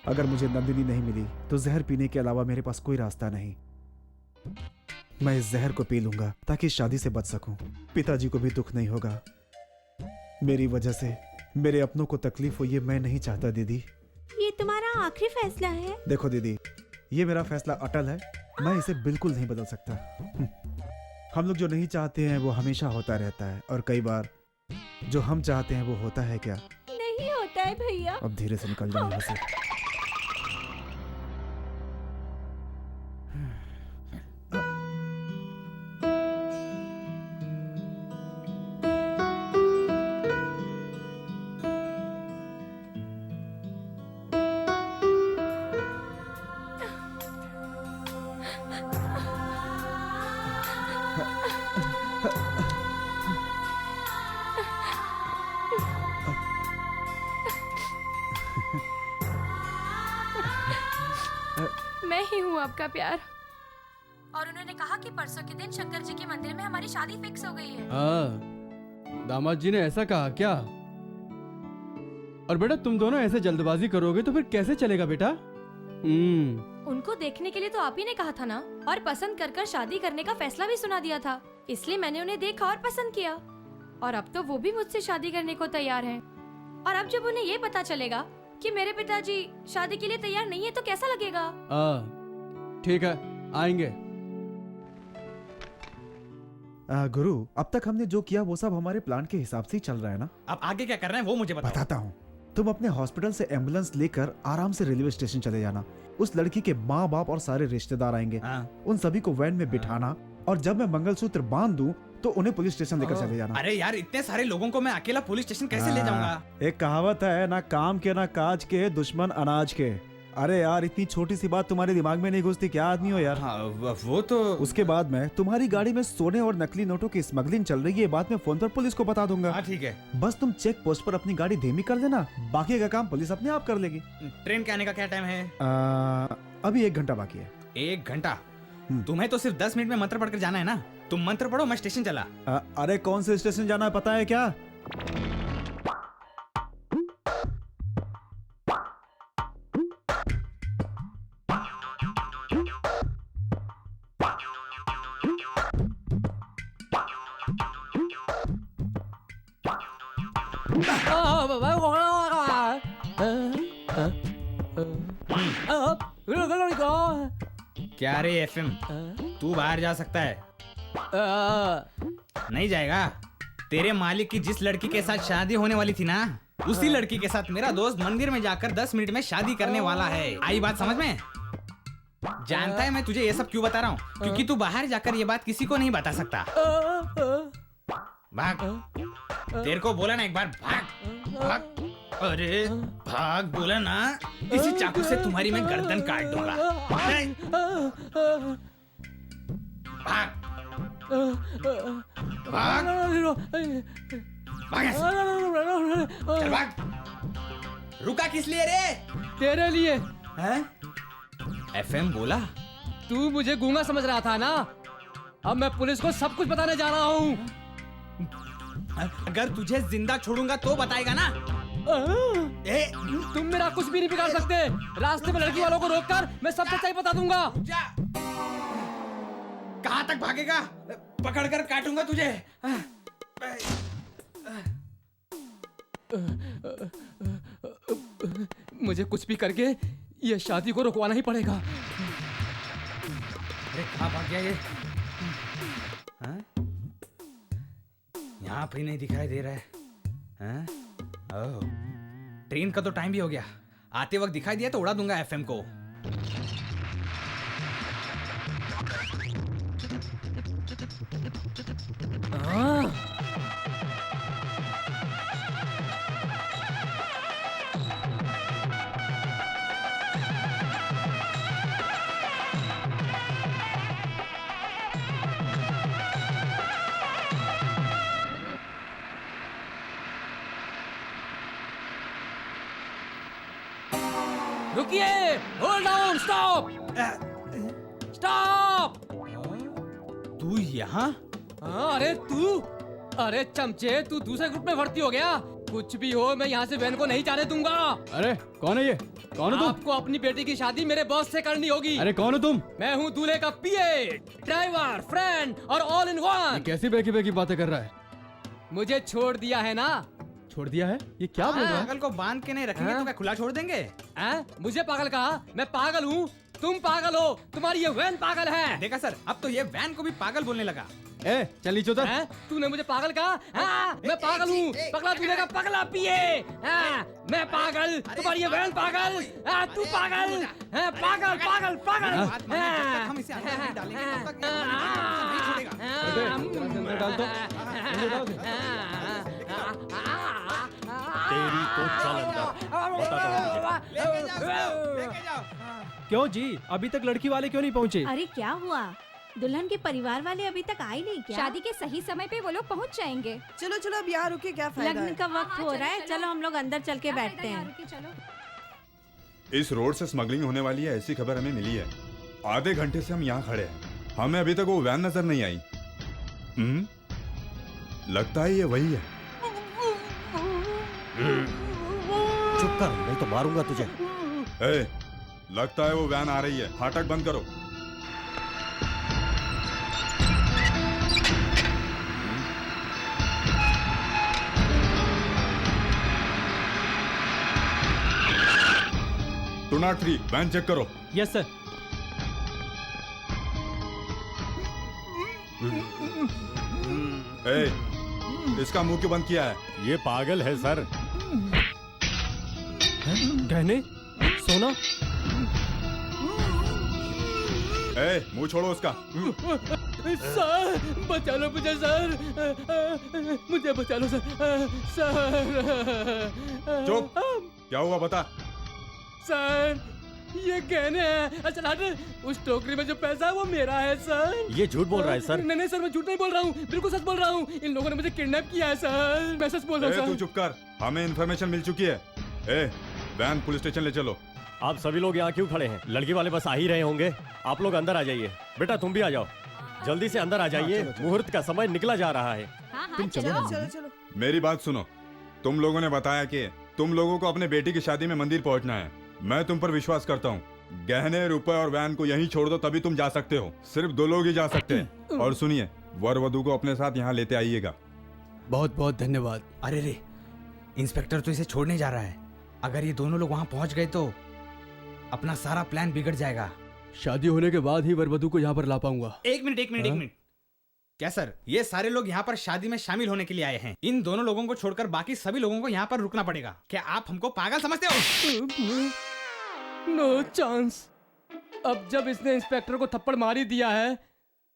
अगर मुझे नंदिनी नहीं मिली तो जहर पीने के अलावा मेरे पास कोई रास्ता नहीं। मैं इस जहर को पी लूंगा ताकि इस शादी से बच सकूं। पिताजी को भी दुख नहीं होगा। मेरी वजह से मेरे अपनों को तकलीफ हो ये मैं नहीं चाहता दीदी। ये तुम्हारा आखिरी फैसला है? देखो दीदी, ये मेरा फैसला अटल है, मैं इसे बिल्कुल नहीं बदल सकता। हम लोग जो नहीं चाहते हैं वो हमेशा होता रहता है, और कई बार जो हम चाहते हैं वो होता है क्या? नहीं होता है भैया। अब धीरे से निकल जाओ यहाँ से। मैं ही हूँ आपका प्यार। और उन्होंने कहा कि परसों के दिन शंकर जी के मंदिर में हमारी शादी फिक्स हो गई है। दामाद जी ने ऐसा कहा क्या? और बेटा तुम दोनों ऐसे जल्दबाजी करोगे तो फिर कैसे चलेगा बेटा? उनको देखने के लिए तो आप ही ने कहा था ना, और पसंद कर कर शादी करने का फैसला भी सुना दिया था, इसलिए मैंने उन्हें देखा और पसंद किया। और अब तो वो भी मुझसे शादी करने को तैयार हैं। और अब जब उन्हें ये पता चलेगा कि मेरे पिताजी शादी के लिए तैयार नहीं है तो कैसा लगेगा? ठीक है, आएंगे। गुरु, अब तक हमने जो किया वो सब हमारे प्लान के हिसाब से ही चल रहा है ना? अब आगे क्या करना है वो मुझे बताता हूँ। तुम अपने हॉस्पिटल से एम्बुलेंस लेकर आराम से रेलवे स्टेशन चले जाना। उस लड़की के माँ बाप और सारे रिश्तेदार आएंगे। उन सभी को वैन में बिठाना, और जब मैं मंगलसूत्र बांध दूं तो उन्हें पुलिस स्टेशन लेकर चले जाना। अरे यार, इतने सारे लोगों को मैं अकेला पुलिस स्टेशन कैसे ले जाऊंगा? एक कहावत है ना, काम के ना काज के, दुश्मन अनाज के। अरे यार, इतनी छोटी सी बात तुम्हारे दिमाग में नहीं घुसती? क्या आदमी हो यार। वो तो उसके बाद मैं तुम्हारी गाड़ी में सोने और नकली नोटों की स्मगलिंग चल रही है, बात में फोन पर पुलिस को बता दूंगा। ठीक है। बस तुम चेक पोस्ट पर अपनी गाड़ी धीमी कर देना, बाकी का काम पुलिस अपने आप कर लेगी। ट्रेन के आने का क्या टाइम है? अभी 1 घंटा बाकी है। 1 घंटा? तुम्हें तो सिर्फ 10 मिनट में मंत्र पढ़कर जाना है ना। तुम मंत्र पढ़ो, मैं स्टेशन चला। अरे कौन से स्टेशन जाना है पता है क्या? क्या रे एफएम, तू बाहर जा सकता है? नहीं जाएगा? तेरे मालिक की जिस लड़की के साथ शादी होने वाली थी ना, उसी लड़की के साथ मेरा दोस्त मंदिर में जाकर 10 मिनट में शादी करने वाला है। आई बात समझ में? जानता है मैं तुझे ये सब क्यों बता रहा हूँ? क्योंकि तू बाहर जाकर ये बात किसी को नहीं बता सकता। भाग, तेरे को बोला ना एक बार, भाग भाग। अरे भाग बोला ना, इसी चाकू से तुम्हारी मैं गर्दन काट दूंगा। भाग भाग भाग, चल भाग। रुका किस लिए रे? तेरे लिए। हैं? एफएम बोला? तू मुझे गूंगा समझ रहा था ना? अब मैं पुलिस को सब कुछ बताने जा रहा हूँ। अगर तुझे जिंदा छोड़ूंगा तो बताएगा ना? तुम मेरा कुछ भी नहीं बिगाड़ सकते। रास्ते में लड़की वालों को रोककर मैं सब सच्चाई बता दूंगा। कहाँ तक भागेगा? पकड़कर काटूंगा तुझे। मुझे कुछ भी करके ये शादी को रुकवाना ही पड़ेगा। अरे कहाँ भाग गया ये? यहाँ पे नहीं दिखाई दे रहा है। ओह, ट्रेन का तो टाइम भी हो गया। आते वक्त दिखाई दिया तो उड़ा दूंगा एफएम को। रुकिए, होल्ड डाउन, स्टॉप, स्टॉप। तू यहाँ? अरे तू, अरे चमचे, तू दूसरे ग्रुप में भर्ती हो गया। कुछ भी हो, मैं यहाँ से वैन को नहीं जाने दूंगा। अरे कौन है ये? कौन हो तुम? आपको अपनी बेटी की शादी मेरे बॉस से करनी होगी। अरे कौन हो तुम? मैं हूँ दूल्हे का पीए, ड्राइवर, फ्रेंड और ऑल इन वन। कैसी बेकी बेकी बातें कर रहा है? मुझे छोड़ दिया है ना? छोड़ दिया है? ये क्या बोल रहा है? पागल को बांध के नहीं रखेंगे तो क्या खुला छोड़ देंगे? मुझे पागल कहा? मैं पागल हूँ? तुम पागल हो, तुम्हारी ये वैन पागल है। देखा सर, अब तो ये वैन को भी पागल बोलने लगा। ए, चली चौधर। तूने मुझे पागल कहा? मैं पागल हूँ, पगला दूल्हे का पगला पिए। मैं पागल, तुम्हारी ये वैन पागल। तू पागल, पागल पागल पागल। हम इसे अंदर नहीं डालेंगे तब तक नहीं छोड़ेगा। डाल दो। तेरी तो चल अंदर। क्यों जी, अभी तक लड़की वाले क्यों नहीं पहुँचे? अरे क्या हुआ? दुल्हन के परिवार वाले अभी तक आए नहीं क्या? शादी के सही समय पे वो लोग पहुंच जाएंगे। चलो चलो, अब यहाँ रुके क्या फायदा लगन है? का वक्त हो रहा है, चलो हम लोग अंदर चल के बैठते हैं। इस रोड से स्मगलिंग होने वाली है ऐसी खबर हमें मिली है। आधे घंटे से हम यहाँ खड़े हैं, हमें अभी तक वो वैन नजर नहीं आई। लगता है ये वही है। चुप कर, नहीं तो मारूंगा तुझे। लगता है वो वैन आ रही है, फाटक बंद करो। टू नॉट 3 वैन चेक करो। Yes sir. इसका मुंह क्यों बंद किया है? ये पागल है सर। गहने, सोना। मुंह छोड़ो उसका। सर बचा लो मुझे सर, मुझे बचा लो सर। सर चुप, क्या हुआ बता। सर ये गहने हैं। अच्छा हट, उस टोकरी में जो पैसा है वो मेरा है सर। ये झूठ बोल रहा है सर। नहीं सर, मैं झूठ नहीं बोल रहा हूँ, बिल्कुल सच बोल रहा हूँ। इन लोगों ने मुझे किडनैप किया है सर, मैं सच बोल रहा हूँ। तू चुप कर, हमें इन्फॉर्मेशन मिल चुकी है। वैन पुलिस स्टेशन ले चलो। आप सभी लोग यहाँ क्यों खड़े हैं? लड़की वाले बस आ ही रहे होंगे। आप लोग अंदर आ जाइए। बेटा तुम भी आ जाओ, जल्दी से अंदर आ जाइए। मुहूर्त का समय निकला जा रहा है। तुम चलो। मेरी बात सुनो, तुम लोगों ने बताया कि तुम लोगों को अपने बेटी की शादी में मंदिर पहुंचना है। मैं तुम पर विश्वास करता हूँ। गहने, रुपए और वैन को यहीं छोड़ दो, तभी तुम जा सकते हो। सिर्फ 2 लोग ही जा सकते हैं। और सुनिए, वर वधू को अपने साथ यहाँ लेते आइएगा। बहुत बहुत धन्यवाद। अरे रे, इंस्पेक्टर तो इसे छोड़ने जा रहा है। अगर ये दोनों लोग वहाँ पहुँच गए तो अपना सारा प्लान बिगड़ जाएगा। शादी होने के बाद ही वर वधू को यहाँ पर ला पाऊंगा। एक मिनट। क्या सर, ये सारे लोग यहाँ पर शादी में शामिल होने के लिए आए हैं। इन दोनों लोगों को छोड़कर बाकी सभी लोगों को यहाँ पर रुकना पड़ेगा। क्या आप हमको पागल समझते हो? No chance. अब जब इसने इंस्पेक्टर को थप्पड़ मार ही दिया है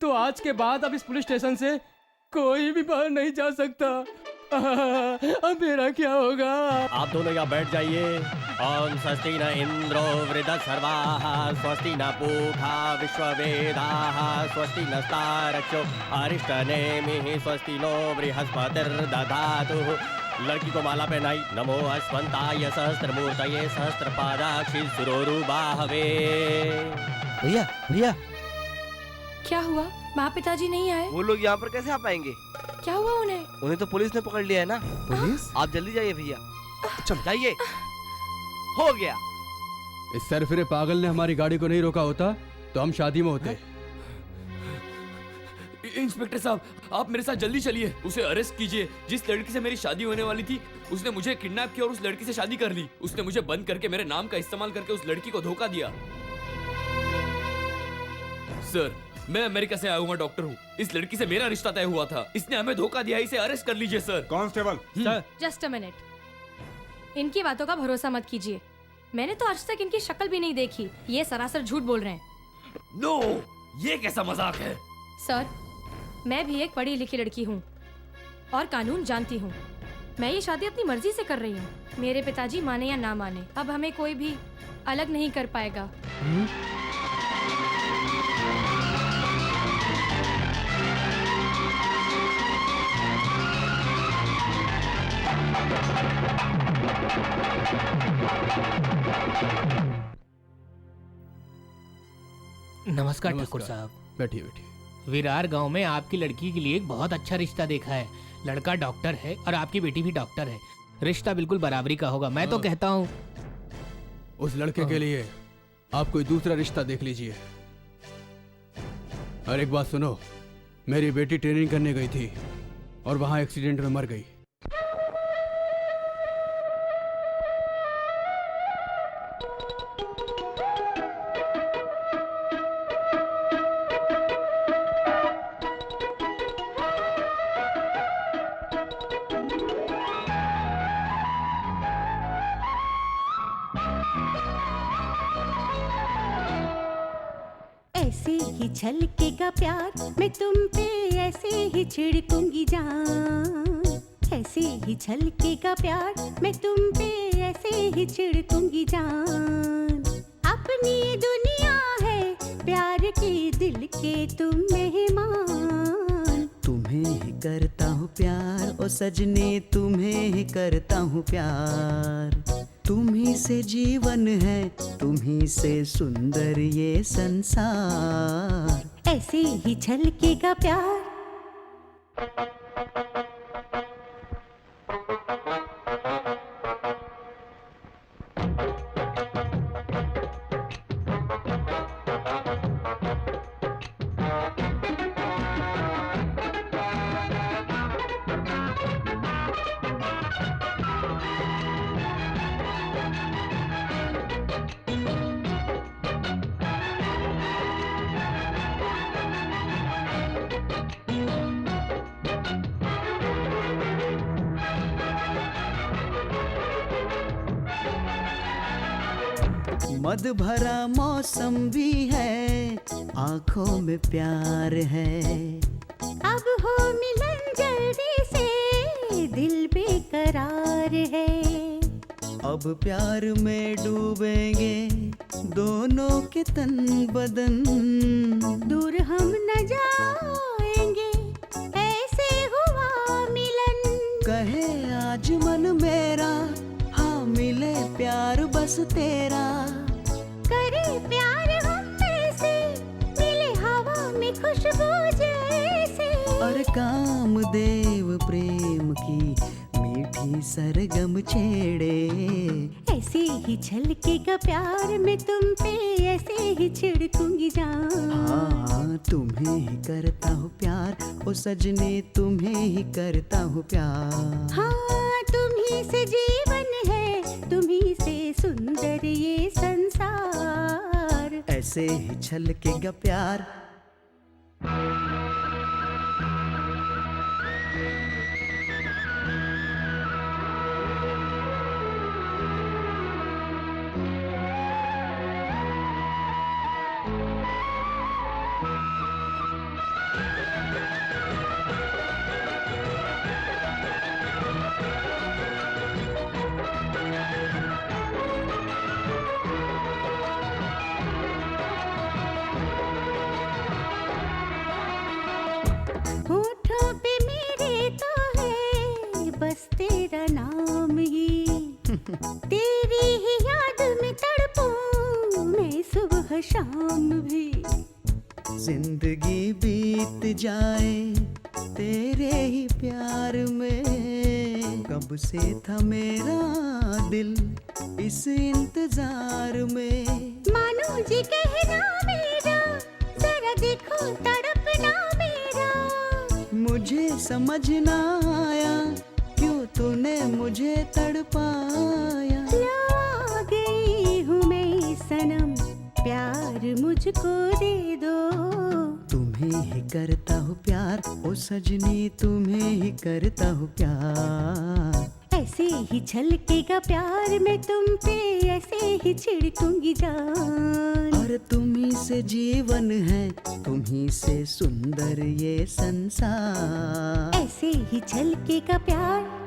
तो आज के बाद अब इस पुलिस स्टेशन से कोई भी बाहर नहीं जा सकता। अब मेरा क्या होगा? आप दोनों यहाँ बैठ जाइए। ओम स्वस्ति न इंद्रो वृद्धसर्वाः, स्वस्ति न पूषा विश्ववेदाः, स्वस्ति नस्तारक्षो अरिष्टनेमिः, स्वस्ति नो बृहस्पतिर्दधातु। लड़की को माला पहनाई। नमो अश्वंताय सहस्त्रमूर्तये सहस्त्रपादाक्षि शिरोरुबाहवे। भैया क्या हुआ? माँ पिताजी नहीं आए? वो लोग यहाँ पर कैसे आ पाएंगे? क्या हुआ उन्हें? उन्हें तो पुलिस ने पकड़ लिया है ना। पुलिस? आप जल्दी जाइए भैया, चल जाइए। हो गया। इस सरफिरे पागल ने हमारी गाड़ी को नहीं रोका होता तो हम शादी में होते। इंस्पेक्टर साहब, आप मेरे साथ जल्दी चलिए। उसे अरेस्ट कीजिए। जिस लड़की से मेरी शादी होने वाली थी उसने मुझे किडनैप किया और उस लड़की से शादी कर ली। उसने मुझे बंद करके मेरे नाम का इस्तेमाल करके उस लड़की को धोखा दिया। सर, मैं अमेरिका से आया हुआ डॉक्टर हूँ। इस लड़की से मेरा रिश्ता तय हुआ था। इसने हमें धोखा दिया। इसे अरेस्ट कर लीजिए sir. Constable sir, just a minute. इनकी बातों का भरोसा मत कीजिए। मैंने तो आज तक इनकी शक्ल भी नहीं देखी। ये सरासर झूठ बोल रहे हैं। नो, ये कैसा मजाक है? सर, मैं भी एक पढ़ी लिखी लड़की हूँ और कानून जानती हूँ। मैं ये शादी अपनी मर्जी से कर रही हूँ। मेरे पिताजी माने या ना माने, अब हमें कोई भी अलग नहीं कर पाएगा। नमस्कार ठाकुर साहब। बैठिए बैठिए। विरार गांव में आपकी लड़की के लिए एक बहुत अच्छा रिश्ता देखा है। लड़का डॉक्टर है और आपकी बेटी भी डॉक्टर है। रिश्ता बिल्कुल बराबरी का होगा। मैं तो कहता हूँ उस लड़के के लिए आप कोई दूसरा रिश्ता देख लीजिए। और एक बात सुनो, मेरी बेटी ट्रेनिंग करने गई थी और वहां एक्सीडेंट में मर गई। ऐसे ही छलकेगा प्यार मैं तुम पे, ऐसे ही छिड़कूंगी जान। ऐसे ही छलकेगा प्यार मैं तुम पे, ऐसे ही छिड़कूंगी जान। अपनी दुनिया है प्यार के, दिल के तुम मेहमान। तुम्हें ही करता हूँ प्यार ओ सजनी, तुम्हें ही करता हूँ प्यार। तुम्ही से जीवन है, तुम्ही से सुंदर ये संसार। ऐसे ही छलकेगा प्यार। मद भरा मौसम भी है, आंखों में प्यार है। अब हो मिलन जल्दी से, दिल बेकरार है। अब प्यार में डूबेंगे दोनों के तन बदन। दूर हम न जाएंगे, ऐसे हुआ मिलन। कहे आज मन मेरा, हाँ मिले प्यार बस तेरा। करे प्यार हम ऐसे, मिले हवा में खुशबू जैसे। और कामदेव प्रेम की मीठी सरगम छेड़े। ऐसे ही छलकेगा प्यार मैं तुम पे, ऐसे ही छिड़कूंगी जान। हाँ तुम्हें ही करता हूँ प्यार ओ सजनी, तुम्हें ही करता हूँ प्यार। हाँ तुम्ही से जीवन है, तुम्ही से सुंदर ये संसार। ऐसे ही छलकेगा प्यार। होठों पे मेरे तो है बस तेरा नाम ही। तेरी ही याद में तड़पूं मैं सुबह शाम भी। जिंदगी बीत जाए तेरे ही प्यार में। कब से था मेरा दिल इस इंतजार में। मानो जी कहना मेरा, जरा देखो तड़पना मेरा। मुझे समझ ना आया क्यों तूने मुझे तड़पाया। लो आ गई हूँ मैं सनम, प्यार मुझको दे दो। तुम्हें ही करता हूँ प्यार ओ सजनी, तुम्हें ही करता हूँ प्यार। ऐसे ही छलकेगा प्यार मैं तुम पे, ऐसे ही छिड़कूंगी जान। और तुम्ही से जीवन है, तुम्ही से सुंदर ये संसार। ऐसे ही छलकेगा प्यार।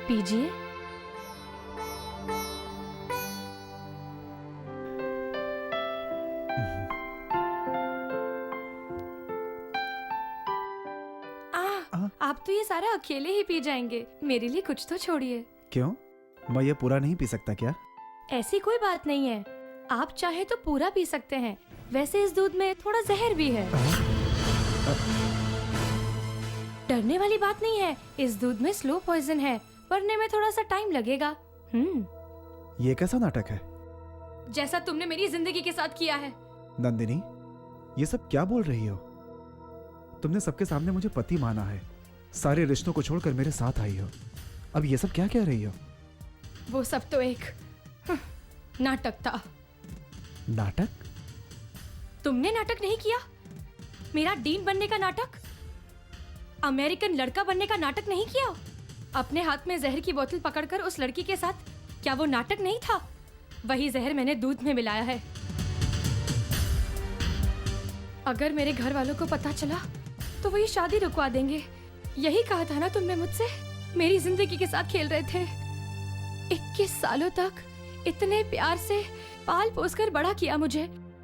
पीजिए। आप तो ये सारा अकेले ही पी जाएंगे, मेरे लिए कुछ तो छोड़िए। क्यों? मैं ये पूरा नहीं पी सकता क्या? ऐसी कोई बात नहीं है, आप चाहे तो पूरा पी सकते हैं। वैसे इस दूध में थोड़ा जहर भी है। डरने वाली बात नहीं है, इस दूध में स्लो पॉइजन है, बनने में थोड़ा सा टाइम लगेगा। ये कैसा नाटक है? जैसा तुमने मेरी जिंदगी के साथ किया है। नंदिनी, ये सब क्या बोल रही हो? तुमने सबके सामने मुझे पति माना है, सारे रिश्तों को छोड़कर मेरे साथ आई हो, अब ये सब क्या कह रही हो? वो सब तो एक नाटक था। नाटक? तुमने नाटक नहीं किया? मेरा डीन बनने का नाटक, अमेरिकन लड़का बनने का नाटक नहीं किया? अपने हाथ में जहर की बोतल पकड़कर उस लड़की के साथ, क्या वो नाटक नहीं था? वही जहर मैंने दूध में मिलाया है। अगर मेरे घर वालों को पता चला तो वो ये शादी रुकवा देंगे। यही कहा था ना तुमने मुझसे? मेरी जिंदगी के साथ खेल रहे थे। 21 सालों तक इतने प्यार से पाल पोस कर बड़ा किया मुझे,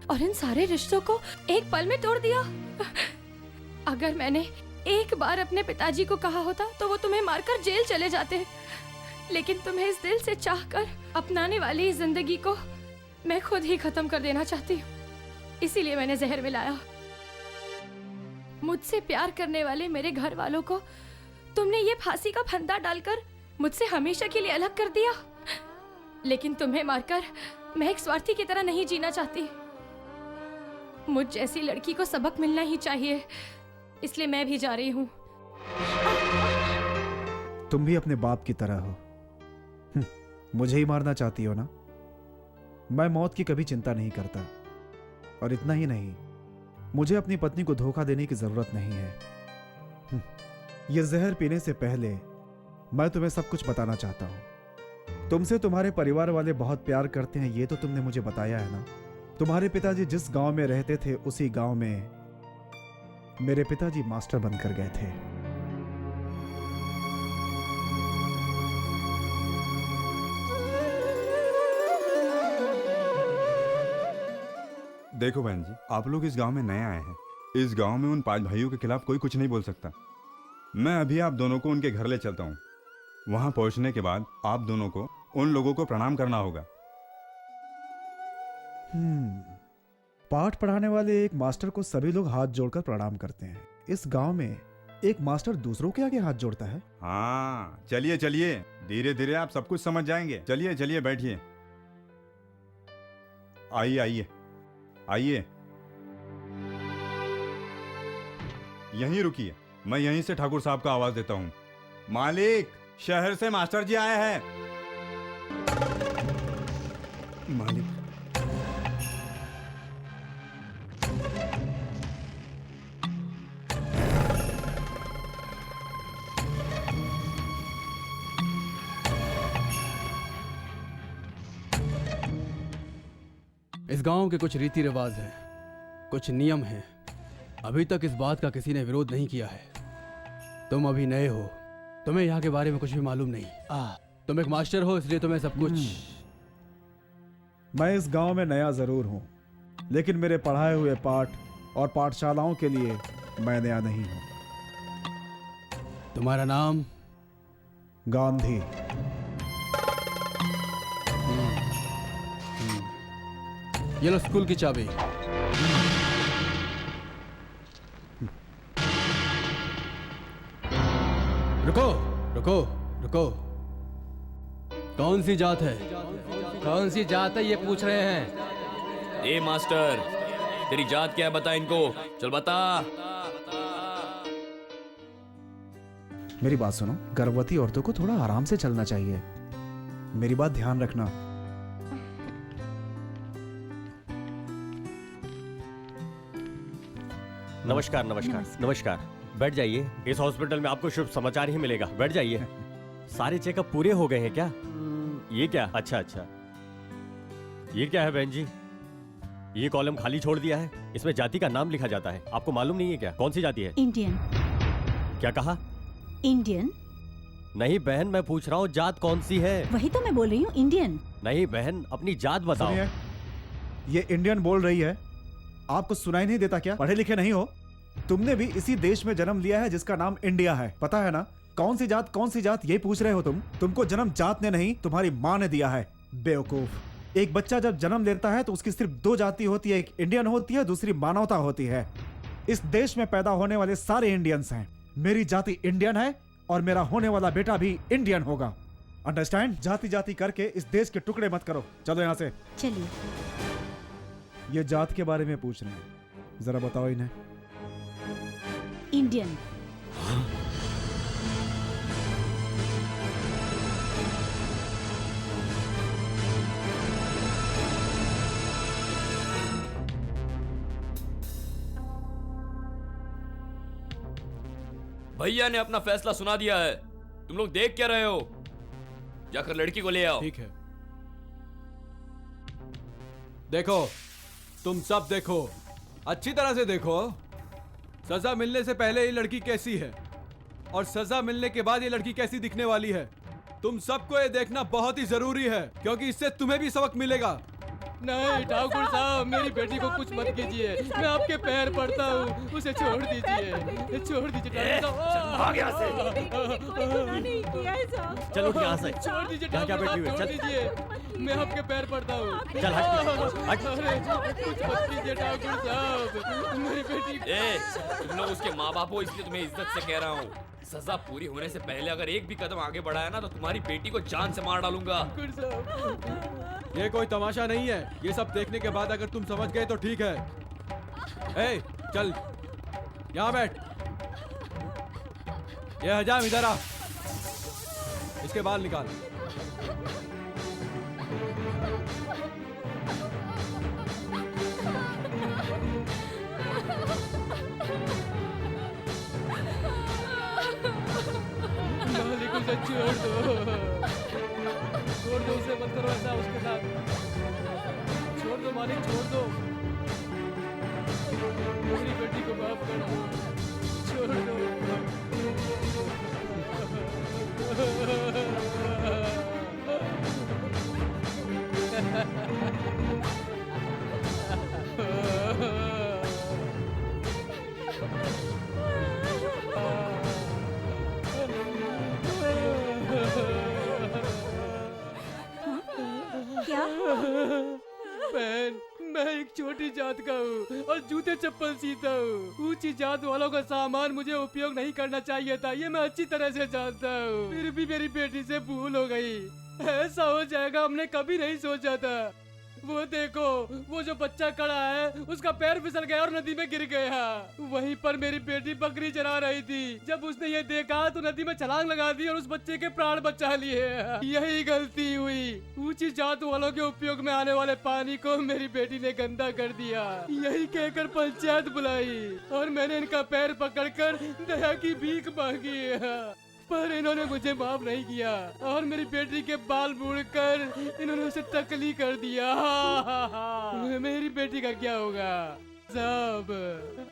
और इन सारे रिश्तों को एक पल में तोड़ दिया। अगर मैंने एक बार अपने पिताजी को कहा होता तो वो तुम्हें मारकर जेल चले जाते, लेकिन तुम्हें इस दिल से चाहकर अपनाने वाली इस जिंदगी को मैं खुद ही खत्म कर देना चाहती हूँ। इसीलिए मैंने जहर मिलाया। मुझसे प्यार करने वाले मेरे घर वालों को तुमने ये फांसी का फंदा डालकर मुझसे हमेशा के लिए अलग कर दिया। लेकिन तुम्हें मारकर मैं एक स्वार्थी की तरह नहीं जीना चाहती। मुझ जैसी लड़की को सबक मिलना ही चाहिए, इसलिए मैं भी जा रही हूँ। तुम भी अपने बाप की तरह हो, मुझे ही मारना चाहती हो ना? मैं मौत की कभी चिंता नहीं करता, और इतना ही नहीं, मुझे अपनी पत्नी को धोखा देने की जरूरत नहीं है। यह जहर पीने से पहले मैं तुम्हें सब कुछ बताना चाहता हूं। तुमसे तुम्हारे परिवार वाले बहुत प्यार करते हैं, ये तो तुमने मुझे बताया है ना? तुम्हारे पिताजी जिस गांव में रहते थे, उसी गांव में मेरे पिताजी मास्टर बनकर गए थे। देखो बहन जी, आप लोग इस गांव में नए आए हैं। इस गांव में उन 5 भाइयों के खिलाफ कोई कुछ नहीं बोल सकता। मैं अभी आप दोनों को उनके घर ले चलता हूँ। वहां पहुंचने के बाद आप दोनों को उन लोगों को प्रणाम करना होगा। पाठ पढ़ाने वाले एक मास्टर को सभी लोग हाथ जोड़कर प्रणाम करते हैं। इस गांव में एक मास्टर दूसरों के आगे हाथ जोड़ता है? हाँ, चलिए चलिए, धीरे धीरे आप सब कुछ समझ जाएंगे। चलिए चलिए, बैठिए। आइए आइए आइए, यहीं रुकिए। मैं यहीं से ठाकुर साहब का आवाज देता हूँ। मालिक, शहर से मास्टर जी आए हैं। मालिक, इस गांव के कुछ रीति रिवाज हैं, कुछ नियम हैं। अभी तक इस बात का किसी ने विरोध नहीं किया है। तुम अभी नए हो, तुम्हें यहाँ के बारे में कुछ भी मालूम नहीं। तुम एक मास्टर हो, इसलिए तुम्हें सब कुछ। मैं इस गांव में नया जरूर हूँ, लेकिन मेरे पढ़ाए हुए पाठ और पाठशालाओं के लिए मैं नया नहीं हूँ। तुम्हारा नाम? गांधी। ये लो स्कूल की चाबी। रुको रुको रुको, कौन सी जात है? कौन सी जात है ये पूछ रहे हैं? ए मास्टर, तेरी जात क्या है, बता इनको। चल बता। मेरी बात सुनो, गर्भवती औरतों को थोड़ा आराम से चलना चाहिए। मेरी बात ध्यान रखना। नमस्कार नमस्कार नमस्कार। बैठ जाइए। इस हॉस्पिटल में आपको शुभ समाचार ही मिलेगा। बैठ जाइए। सारे चेकअप पूरे हो गए हैं क्या? ये क्या? अच्छा अच्छा, ये क्या है बहन जी? ये कॉलम खाली छोड़ दिया है। इसमें जाति का नाम लिखा जाता है। आपको मालूम नहीं है क्या? कौन सी जाति है? इंडियन। क्या कहा? इंडियन। नहीं बहन, मैं पूछ रहा हूँ जात कौन सी है? वही तो मैं बोल रही हूँ, इंडियन। नहीं बहन, अपनी जात बताओ। सुनिए, ये इंडियन बोल रही है, आपको सुनाई नहीं देता क्या? पढ़े लिखे नहीं हो? तुमने भी इसी देश में जन्म लिया है जिसका नाम इंडिया है, पता है ना? कौन सी जात यही पूछ रहे हो तुम? तुमको जन्म जात ने नहीं, तुम्हारी माँ ने दिया है, बेवकूफ। एक बच्चा जब जन्म लेता है तो उसकी सिर्फ दो जाति होती है, एक इंडियन होती है, दूसरी मानवता होती है। इस देश में पैदा होने वाले सारे इंडियंस हैं। मेरी जाति इंडियन है और मेरा होने वाला बेटा भी इंडियन होगा। अंडरस्टैंड? जाति जाति करके इस देश के टुकड़े मत करो। चलो यहाँ से। चलिए। ये जात के बारे में पूछ रहे हैं, जरा बताओ इन्हें। इंडियन। भैया ने अपना फैसला सुना दिया है, तुम लोग देख क्या रहे हो? जाकर लड़की को ले आओ। ठीक है। देखो, तुम सब देखो, अच्छी तरह से देखो। सजा मिलने से पहले ये लड़की कैसी है और सजा मिलने के बाद ये लड़की कैसी दिखने वाली है, तुम सबको ये देखना बहुत ही जरूरी है, क्योंकि इससे तुम्हें भी सबक मिलेगा। नहीं ठाकुर साहब, मेरी बेटी को कुछ मत कीजिए, मैं आपके पैर पड़ता हूँ, उसे छोड़ दीजिए, छोड़ दीजिए ठाकुर साहब। चलो यहाँ से। छोड़ दीजिए क्या ठाकुर बैठी साहब, हुई है? छोड़ चल। दीजिए, मैं आपके पैर पड़ता हूँ। चल, हट। अरे, कुछ मत कीजिए ठाकुर साहब, मेरी बेटी। तुम लोग उसके माँ बाप हो, इसलिए तुम्हें इज्जत से कह रहा हूँ। सजा पूरी होने से पहले अगर एक भी कदम आगे बढ़ाया ना तो तुम्हारी बेटी को जान से मार डालूंगा। ये कोई तमाशा नहीं है, ये सब देखने के बाद अगर तुम समझ गए तो ठीक है। ए, चल यहाँ बैठ। ये हजाम इधर आ, इसके बाल निकाल। मालिक उसे छोड़ दो, छोड़ दो उसे, मत करो ऐसा उसके साथ। छोड़ दो मालिक, छोड़ दो, मेरी बेटी को माफ कर दो, छोड़ दो। क्या? बहन, मैं एक छोटी जात का हूँ और जूते चप्पल सीता हूँ। ऊंची जात वालों का सामान मुझे उपयोग नहीं करना चाहिए था, ये मैं अच्छी तरह से जानता हूँ। फिर भी मेरी बेटी से भूल हो गई। ऐसा हो जाएगा हमने कभी नहीं सोचा था। वो देखो, वो जो बच्चा खड़ा है उसका पैर फिसल गया और नदी में गिर गया। वहीं पर मेरी बेटी बकरी चरा रही थी, जब उसने ये देखा तो नदी में छलांग लगा दी और उस बच्चे के प्राण बचा लिए। यही गलती हुई, ऊंची जात वालों के उपयोग में आने वाले पानी को मेरी बेटी ने गंदा कर दिया। यही कहकर पंचायत बुलाई और मैंने इनका पैर पकड़कर दया की भीख मांगी, पर इन्होंने मुझे माफ नहीं किया और मेरी बेटी के बाल मोड़कर इन्होंने उसे टकली कर दिया। मेरी बेटी का क्या होगा साहब?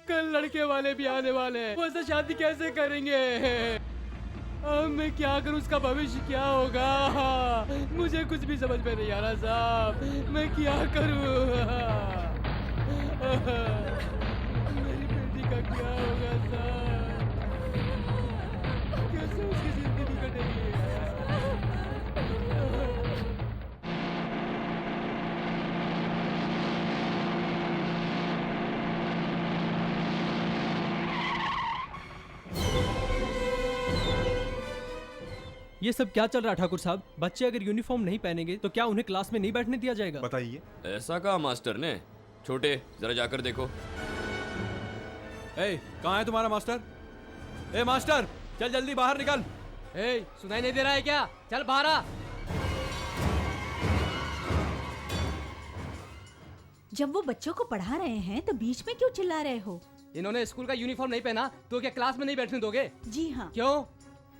कल लड़के वाले भी आने वाले हैं, वो ऐसे शादी कैसे करेंगे? अब मैं क्या करूं, उसका भविष्य क्या होगा? मुझे कुछ भी समझ में नहीं आ रहा साहब, मैं क्या करूं? मेरी बेटी का क्या होगा साहब? कैसे उसकी जिंदगी कटेगी? ये सब क्या चल रहा है ठाकुर साहब? बच्चे अगर यूनिफॉर्म नहीं पहनेंगे तो क्या उन्हें क्लास में नहीं बैठने दिया जाएगा? बताइए। ऐसा कहा मास्टर ने? छोटे, जरा जाकर देखो। ए, कहाँ है तुम्हारा मास्टर? ए मास्टर, चल जल्दी बाहर निकल। ए, सुनाई नहीं दे रहा है क्या? चल बाहर आ। जब वो बच्चों को पढ़ा रहे हैं तो बीच में क्यों चिल्ला रहे हो? इन्होंने स्कूल का यूनिफॉर्म नहीं पहना तो क्या क्लास में नहीं बैठने दोगे? जी हाँ। क्यों?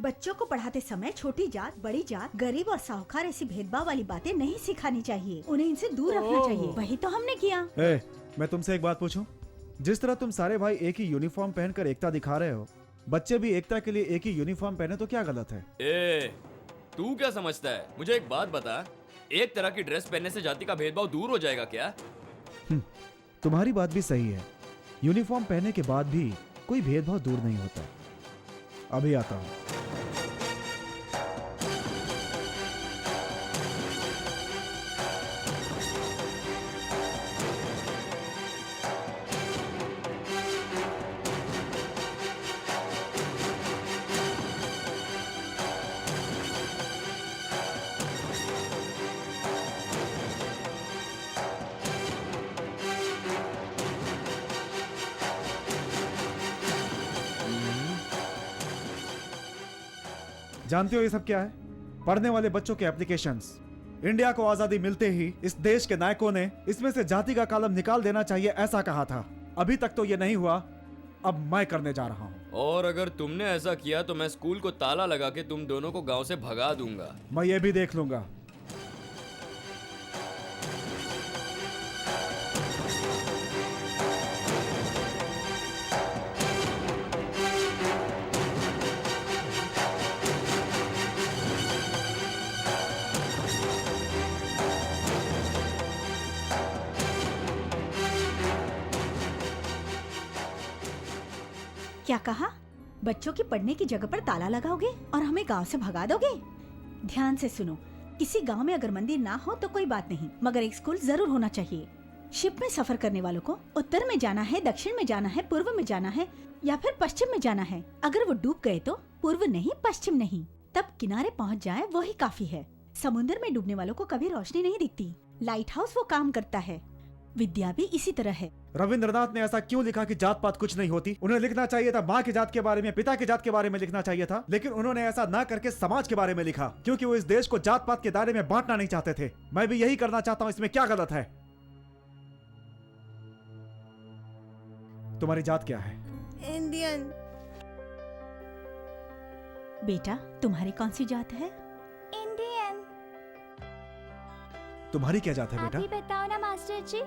बच्चों को पढ़ाते समय छोटी जात, बड़ी जात, गरीब और साहूकार ऐसी भेदभाव वाली बातें नहीं सिखानी चाहिए। उन्हें इनसे दूर रखना चाहिए। वही तो हमने किया। ए, मैं तुमसे एक बात पूछूं? जिस तरह तुम सारे भाई एक ही यूनिफॉर्म पहनकर एकता दिखा रहे हो, बच्चे भी एकता के लिए एक ही यूनिफॉर्म पहने तो क्या गलत है? ए, तू क्या समझता है? मुझे एक बात बता, एक तरह की ड्रेस पहनने से जाति का भेदभाव दूर हो जाएगा क्या? तुम्हारी बात भी सही है। यूनिफॉर्म पहनने के बाद भी कोई भेदभाव दूर नहीं होता। अभी आता हूं। जानते हो ये सब क्या है? पढ़ने वाले बच्चों के एप्लीकेशंस। इंडिया को आजादी मिलते ही इस देश के नायकों ने इसमें से जाति का कॉलम निकाल देना चाहिए ऐसा कहा था। अभी तक तो ये नहीं हुआ, अब मैं करने जा रहा हूँ। और अगर तुमने ऐसा किया तो मैं स्कूल को ताला लगा के तुम दोनों को गांव से भगा दूंगा। मैं ये भी देख लूंगा। क्या कहा? बच्चों की पढ़ने की जगह पर ताला लगाओगे और हमें गांव से भगा दोगे? ध्यान से सुनो, किसी गांव में अगर मंदिर ना हो तो कोई बात नहीं, मगर एक स्कूल जरूर होना चाहिए। शिप में सफर करने वालों को उत्तर में जाना है, दक्षिण में जाना है, पूर्व में जाना है या फिर पश्चिम में जाना है। अगर वो डूब गए तो पूर्व नहीं, पश्चिम नहीं, तब किनारे पहुँच जाए वही काफी है। समुद्र में डूबने वालों को कभी रोशनी नहीं दिखती, लाइट हाउस वो काम करता है। विद्या भी इसी तरह है। रविंद्रनाथ ने ऐसा क्यों लिखा कि जात पात कुछ नहीं होती? उन्हें लिखना चाहिए था माँ की जात के बारे में, पिता की जात के बारे में लिखना चाहिए था, लेकिन उन्होंने ऐसा ना करके समाज के बारे में लिखा, क्योंकि वो इस देश को जात पात के दायरे में बांटना नहीं चाहते थे। मैं भी यही करना चाहता हूँ, इसमें क्या गलत है? तुम्हारी जात क्या है? इंडियन। बेटा, तुम्हारी कौन सी जात है? इंडियन। तुम्हारी क्या जात है बेटा? आप ही बताओ ना मास्टर जी।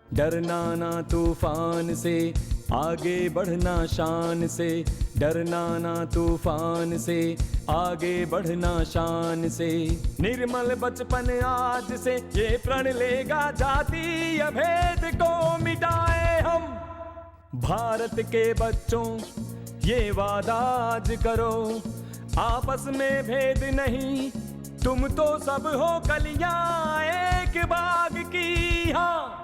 डरना ना तूफान से, आगे बढ़ना शान से। डरना ना तूफान से, आगे बढ़ना शान से। निर्मल बचपन आज से ये प्रण लेगा, जातीय भेद को मिटाए हम। भारत के बच्चों ये वादा आज करो, आपस में भेद नहीं, तुम तो सब हो कलियां एक बाग की। हाँ,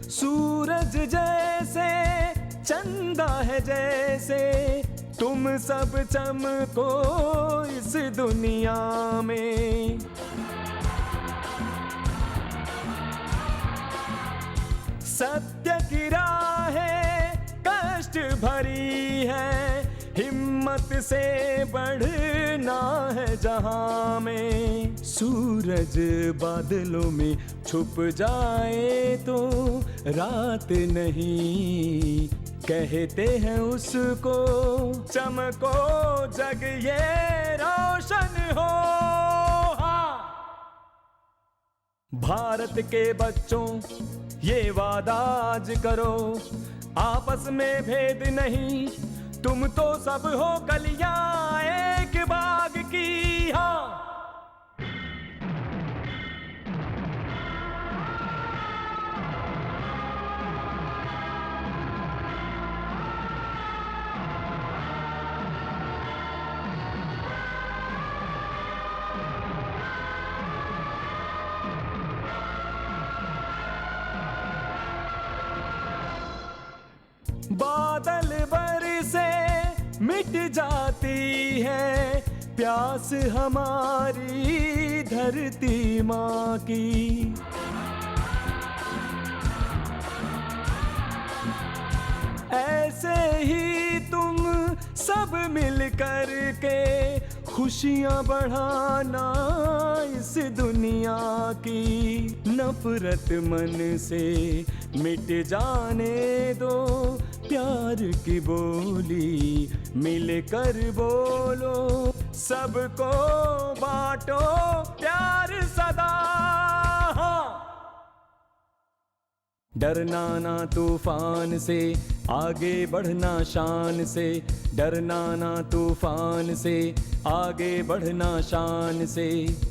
सूरज जैसे चंदा है जैसे, तुम सब चमको इस दुनिया में। सत्य की राहें कष्ट भरी है, हिम्मत से बढ़ना है जहां में। सूरज बादलों में छुप जाए तो रात नहीं, कहते हैं उसको चमको जग ये रोशन हो। हाँ, भारत के बच्चों ये वादा आज करो, आपस में भेद नहीं, तुम तो सब हो कलियां एक बाग की। हाँ, बादल बरसे मिट जाती है प्यास हमारी धरती माँ की। ऐसे ही तुम सब मिल कर के खुशियाँ बढ़ाना इस दुनिया की। नफरत मन से मिट जाने दो, प्यार की बोली मिल कर बोलो, सबको बांटो प्यार सदा। डरना ना तूफान से, आगे बढ़ना शान से। डरना ना तूफान से, आगे बढ़ना शान से।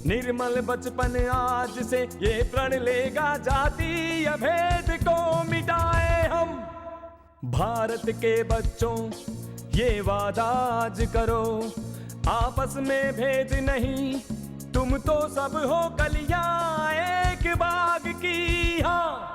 निर्मल बचपन आज से ये प्रण लेगा, जातीय भेद को मिटाए हम। भारत के बच्चों ये वादा आज करो, आपस में भेद नहीं, तुम तो सब हो कलियां एक बाग की। हाँ,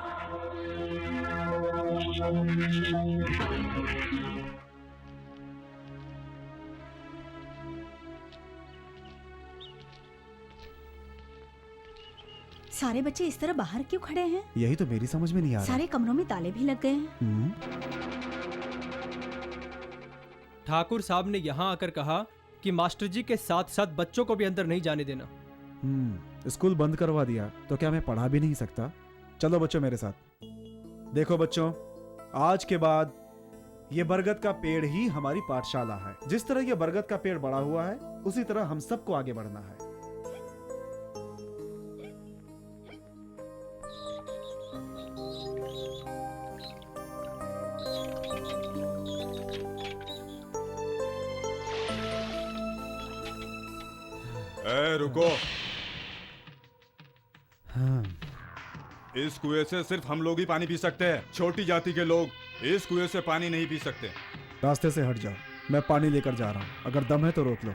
सारे बच्चे इस तरह बाहर क्यों खड़े हैं? यही तो मेरी समझ में नहीं आ रहा। सारे कमरों में ताले भी लग गए हैं। ठाकुर साहब ने यहाँ आकर कहा कि मास्टर जी के साथ साथ बच्चों को भी अंदर नहीं जाने देना। स्कूल बंद करवा दिया तो क्या मैं पढ़ा भी नहीं सकता? चलो बच्चों मेरे साथ। देखो बच्चों, आज के बाद ये बरगद का पेड़ ही हमारी पाठशाला है। जिस तरह ये बरगद का पेड़ बड़ा हुआ है, उसी तरह हम सबको आगे बढ़ना है। रुको। इस कुएं से सिर्फ हम लोग ही पानी पी सकते हैं। छोटी जाति के लोग इस कुएं से पानी नहीं पी सकते। रास्ते से हट जाओ, मैं पानी लेकर जा रहा हूँ। अगर दम है तो रोक लो।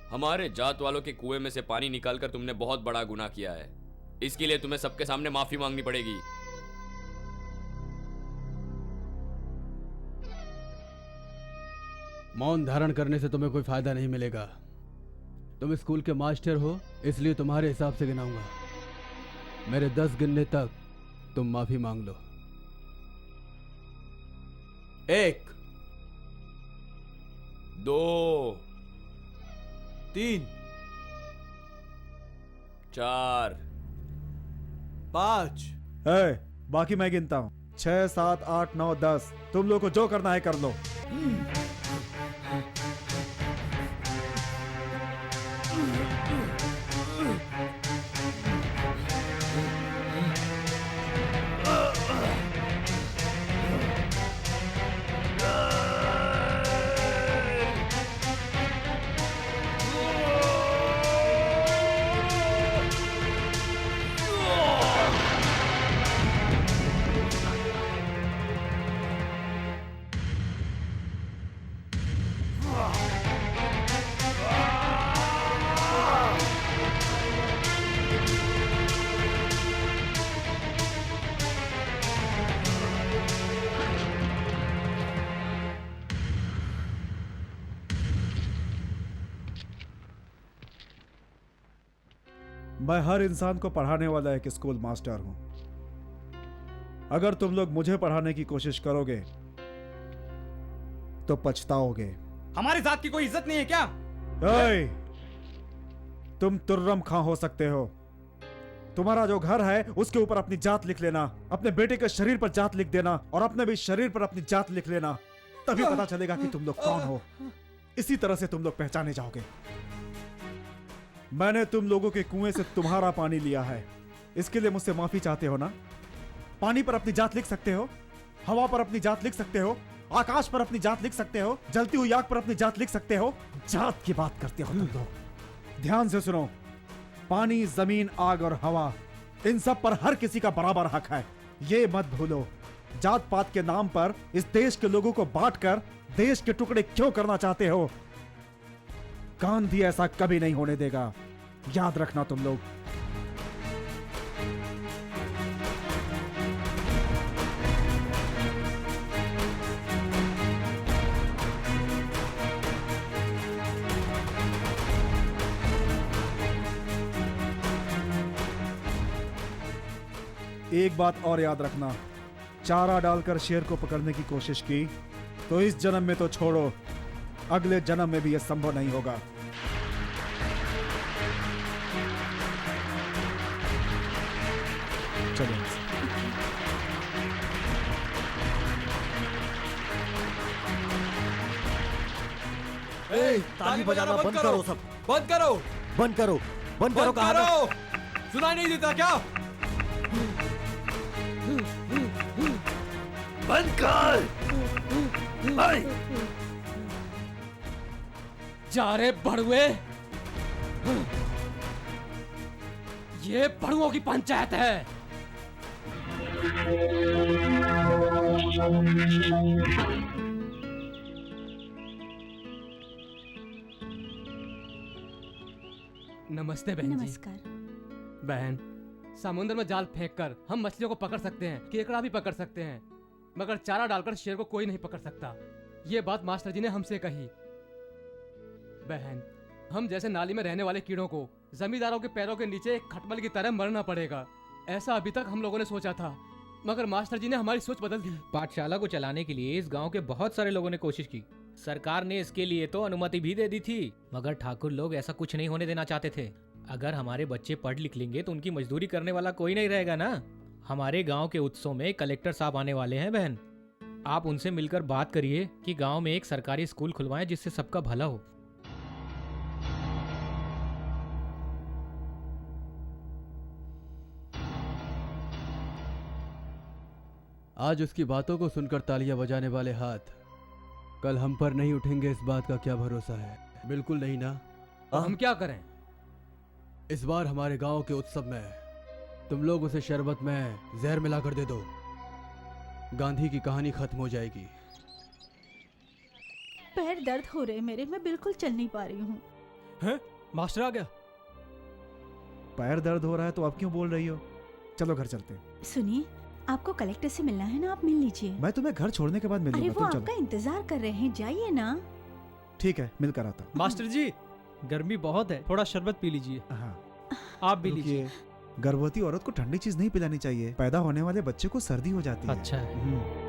हमारे जात वालों के कुएं में से पानी निकालकर तुमने बहुत बड़ा गुनाह किया है। इसके लिए तुम्हें सबके सामने माफी मांगनी पड़ेगी। मौन धारण करने से तुम्हें कोई फायदा नहीं मिलेगा। तुम स्कूल के मास्टर हो, इसलिए तुम्हारे हिसाब से गिनाऊंगा। मेरे 10 गिनने तक तुम माफी मांग लो। 1 2 3 4 5। बाकी मैं गिनता हूँ 6, 7, 8, 9, 10। तुम लोग को जो करना है कर लो। मैं हर इंसान को पढ़ाने वाला एक स्कूल मास्टर हूं। अगर तुम लोग मुझे पढ़ाने की कोशिश करोगे तो पछताओगे। हमारे जात की कोई इज्जत नहीं है क्या? तुम तुर्रम खां हो सकते हो। तुम्हारा जो घर है उसके ऊपर अपनी जात लिख लेना, अपने बेटे के शरीर पर जात लिख देना और अपने भी शरीर पर अपनी जात लिख लेना, तभी पता चलेगा कि तुम लोग कौन हो। इसी तरह से तुम लोग पहचाने जाओगे। मैंने तुम लोगों के कुएं से तुम्हारा पानी लिया है, इसके लिए मुझसे माफी चाहते हो ना? पानी पर अपनी जात लिख सकते हो, हवा पर अपनी जात लिख सकते हो, आकाश पर अपनी जात लिख सकते हो, जलती हुई आग पर अपनी जात लिख सकते हो। जात की बात करते हो तुम लोग। ध्यान से सुनो, पानी, जमीन, आग और हवा, इन सब पर हर किसी का बराबर हक है। ये मत भूलो। जात पात के नाम पर इस देश के लोगों को बांटकर देश के टुकड़े क्यों करना चाहते हो? गांधी ऐसा कभी नहीं होने देगा, याद रखना तुम लोग। एक बात और याद रखना, चारा डालकर शेर को पकड़ने की कोशिश की तो इस जन्म में तो छोड़ो, अगले जन्म में भी यह संभव नहीं होगा। चलो। ताली बजाना बंद करो सब। बंद करो। बंद करो। बंद करो। कहा करो। सुनाई नहीं देता क्या? बंद कर। जा रे बड़ुए, ये बड़ुओं की पंचायत है। नमस्ते बहन जी। नमस्कार। बहन, समुद्र में जाल फेंककर हम मछलियों को पकड़ सकते हैं, केकड़ा भी पकड़ सकते हैं, मगर चारा डालकर शेर को कोई नहीं पकड़ सकता। ये बात मास्टर जी ने हमसे कही। बहन, हम जैसे नाली में रहने वाले कीड़ों को जमींदारों के पैरों के नीचे एक खटमल की तरह मरना पड़ेगा, ऐसा अभी तक हम लोगों ने सोचा था, मगर मास्टर जी ने हमारी सोच बदल दी। पाठशाला को चलाने के लिए इस गांव के बहुत सारे लोगों ने कोशिश की। सरकार ने इसके लिए तो अनुमति भी दे दी थी, मगर ठाकुर लोग ऐसा कुछ नहीं होने देना चाहते थे। अगर हमारे बच्चे पढ़ लिख लेंगे तो उनकी मजदूरी करने वाला कोई नहीं रहेगा ना। हमारे गांव के उत्सव में कलेक्टर साहब आने वाले हैं बहन, आप उनसे मिलकर बात करिए कि गांव में एक सरकारी स्कूल खुलवाएं जिससे सबका भला हो। आज उसकी बातों को सुनकर तालियां बजाने वाले हाथ कल हम पर नहीं उठेंगे, इस बात का क्या भरोसा है? बिल्कुल नहीं ना। हम क्या करें? इस बार हमारे गांव के उत्सव में तुम लोग उसे शरबत में जहर मिलाकर दे दो, गांधी की कहानी खत्म हो जाएगी। पैर दर्द हो रहे मेरे, मैं बिल्कुल चल नहीं पा रही हूँ। हैं? मास्टर आ गया। पैर दर्द हो रहा है तो आप क्यों बोल रही हो? चलो घर चलते हैं। सुनिए, आपको कलेक्टर से मिलना है ना, आप मिल लीजिए। मैं तुम्हें घर छोड़ने के बाद मिलूंगा। अरे वो तुम आपका चलो। इंतजार कर रहे हैं, जाइए ना। ठीक है, मिलकर आता हूँ। मास्टर जी, गर्मी बहुत है, थोड़ा शरबत पी लीजिए। आप भी लीजिए। गर्भवती औरत को ठंडी चीज नहीं पिलानी चाहिए, पैदा होने वाले बच्चे को सर्दी हो जाती है। अच्छा है।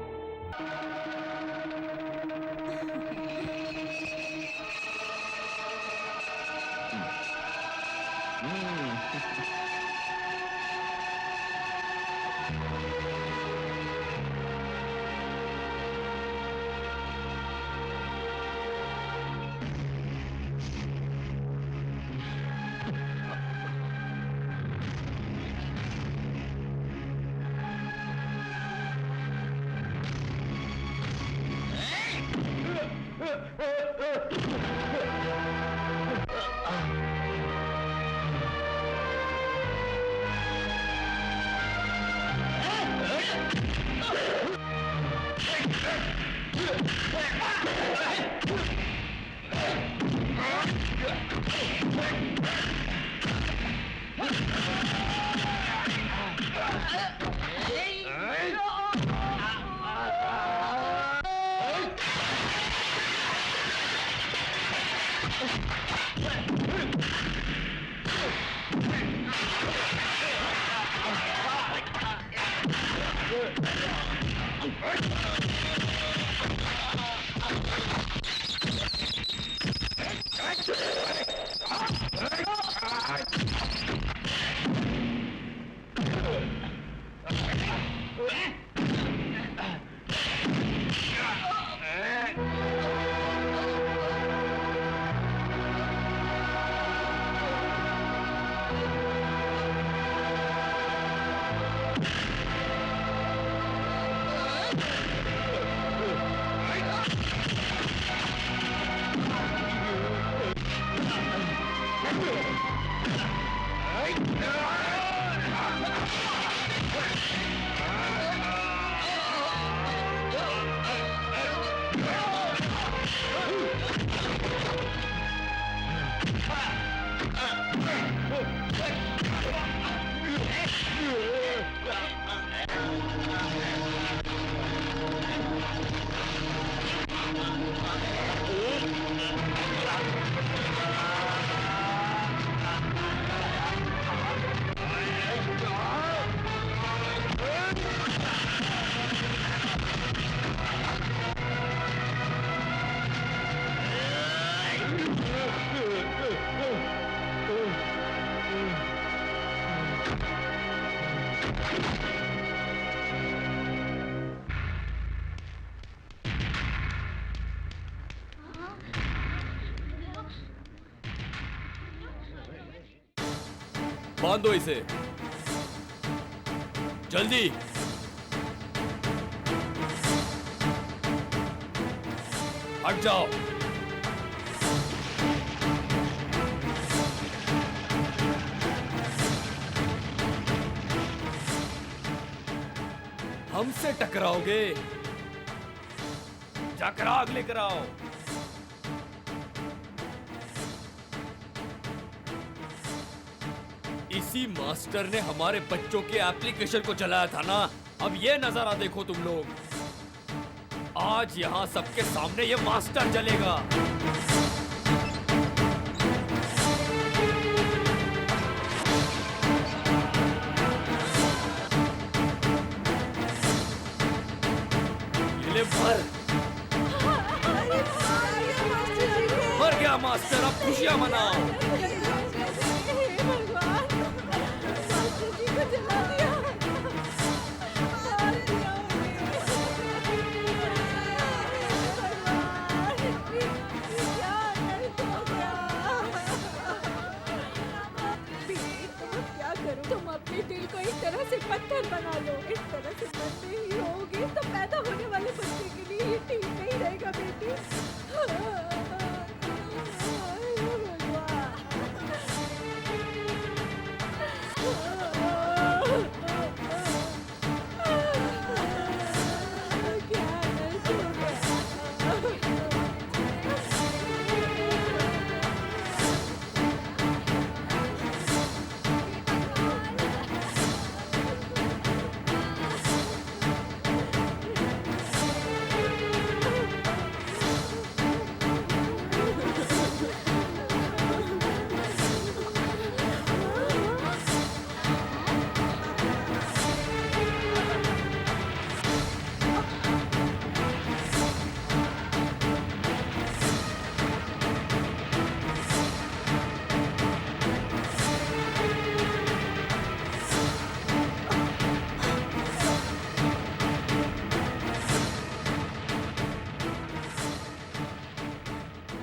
बांधो इसे जल्दी। हट जाओ। हमसे टकराओगे? जाकर आग लेकर आओ। इसी मास्टर ने हमारे बच्चों के एप्लीकेशन को जलाया था ना। अब ये नजारा देखो तुम लोग। आज यहां सबके सामने ये मास्टर जलेगा। ये ले भर। मर गया मास्टर, अब खुशियां मनाओ। तुम अपने दिल को इस तरह से पत्थर बना लो। इस तरह से बनते ही होगी तो पैदा होने वाले बच्चे के लिए ये ठीक नहीं रहेगा बेटी।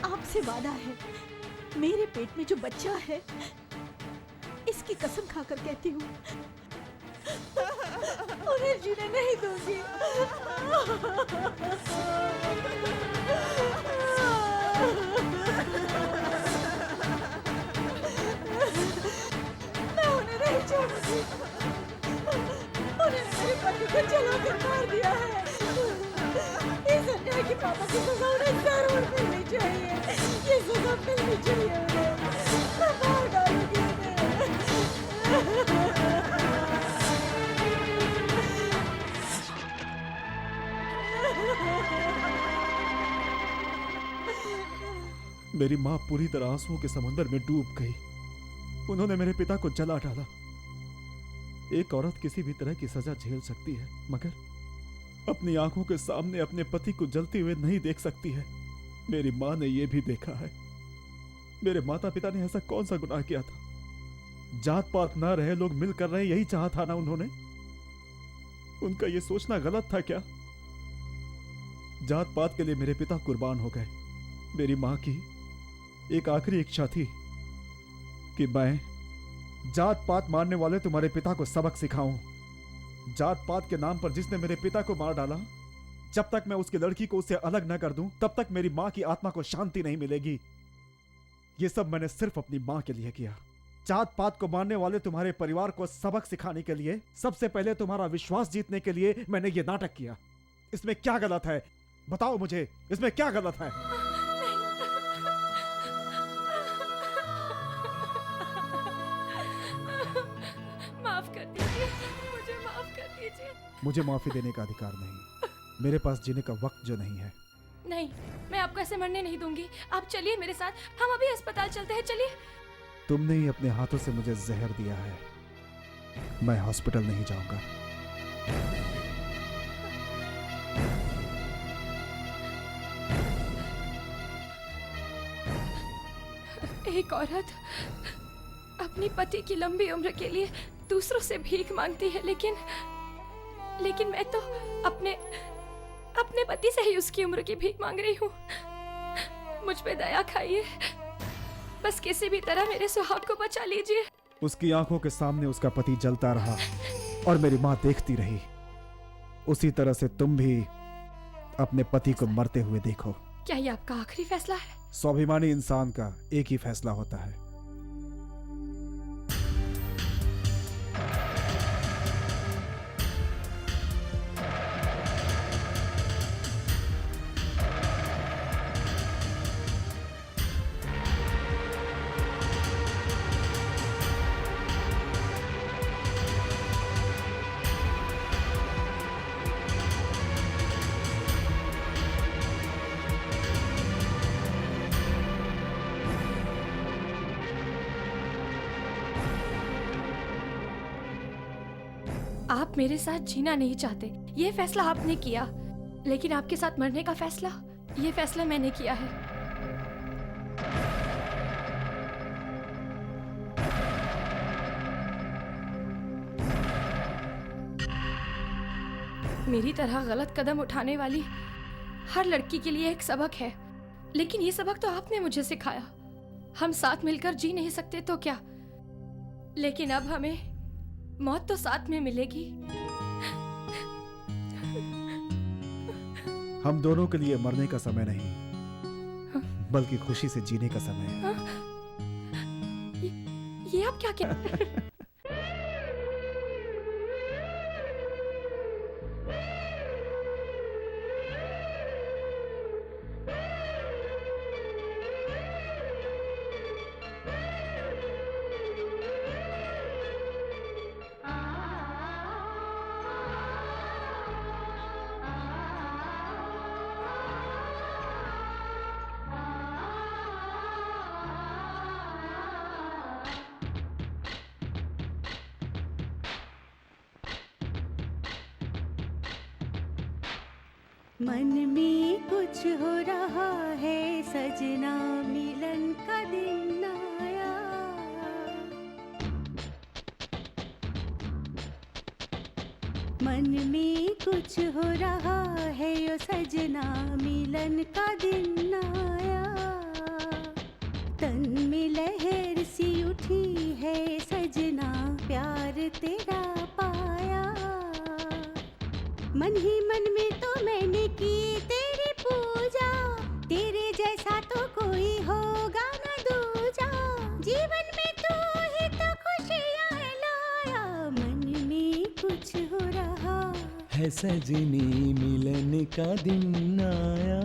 आपसे वादा है, मेरे पेट में जो बच्चा है इसकी कसम खाकर कहती हूँ उन्हें जीने नहीं दूंगी। मैं उन्हें नहीं छोड़ूंगी। उन्हें मेरे पति को जलाकर मार दिया है। इस अन्याय की पापा की सजा उन्हें जरूर मिलनी चाहिए। ये सजा मिलनी चाहिए उन्हें। मेरी माँ पूरी तरह आंसुओं के समुद्र में डूब गई। उन्होंने मेरे पिता को जला डाला। एक औरत किसी भी तरह की सजा झेल सकती है, मगर अपनी आंखों के सामने अपने पति को जलते हुए नहीं देख सकती है। मेरी माँ ने यह भी देखा है। मेरे माता पिता ने ऐसा कौन सा गुनाह किया था? जात पात ना रहे, लोग मिलकर रहे, यही चाहा था ना उन्होंने? उनका यह सोचना गलत था क्या? जात पात के लिए मेरे पिता कुर्बान हो गए। मेरी मां की एक आखिरी इच्छा थी कि मैं जात पात मारने वाले तुम्हारे पिता को सबक सिखाऊं। जात पात के नाम पर जिसने मेरे पिता को मार डाला, जब तक मैं उसकी लड़की को उससे अलग न कर दूं, तब तक मेरी मां की आत्मा को शांति नहीं मिलेगी। यह सब मैंने सिर्फ अपनी मां के लिए किया। जात पात को मारने वाले तुम्हारे परिवार को सबक सिखाने के लिए, सबसे पहले तुम्हारा विश्वास जीतने के लिए मैंने ये नाटक किया। इसमें क्या गलत है? बताओ मुझे, इसमें क्या गलत है? माफ कर दीजिए, मुझे माफ कर दीजिए। मुझे माफी देने का अधिकार नहीं। मेरे पास जीने का वक्त जो नहीं है। नहीं, मैं आपको ऐसे मरने नहीं दूंगी। आप चलिए मेरे साथ, हम अभी अस्पताल चलते हैं। चलिए। तुमने ही अपने हाथों से मुझे जहर दिया है। मैं हॉस्पिटल नहीं जाऊंगा। एक औरत अपनी पति की लंबी उम्र के लिए दूसरों से भीख मांगती है, लेकिन मैं तो अपने पति से ही उसकी उम्र की भीख मांग रही हूँ। मुझ पे दया खाइए, बस किसी भी तरह मेरे सुहाग को बचा लीजिए। उसकी आंखों के सामने उसका पति जलता रहा और मेरी माँ देखती रही। उसी तरह से तुम भी अपने पति को मरते हुए देखो। क्या ये आपका आखिरी फैसला है? स्वाभिमानी इंसान का एक ही फैसला होता है। आप मेरे साथ जीना नहीं चाहते, ये फैसला आपने किया, लेकिन आपके साथ मरने का फैसला, ये फैसला मैंने किया है। मेरी तरह गलत कदम उठाने वाली हर लड़की के लिए एक सबक है, लेकिन ये सबक तो आपने मुझे सिखाया। हम साथ मिलकर जी नहीं सकते तो क्या, लेकिन अब हमें मौत तो साथ में मिलेगी। हम दोनों के लिए मरने का समय नहीं, बल्कि खुशी से जीने का समय है। ये आप क्या कह मन में कुछ हो रहा है सजना, मिलन का दिन आया। मन में कुछ हो रहा है यो सजना, मिलन का दिन आया। तन में लहर सी उठी है सजना, प्यार तेरा पाया। मन ही मन में तो मैंने की तेरी पूजा, तेरे जैसा तो कोई होगा न दूजा। जीवन में तू ही तो खुशियाँ लाया, मन में कुछ हो रहा है सजनी, मिलन का दिन आया।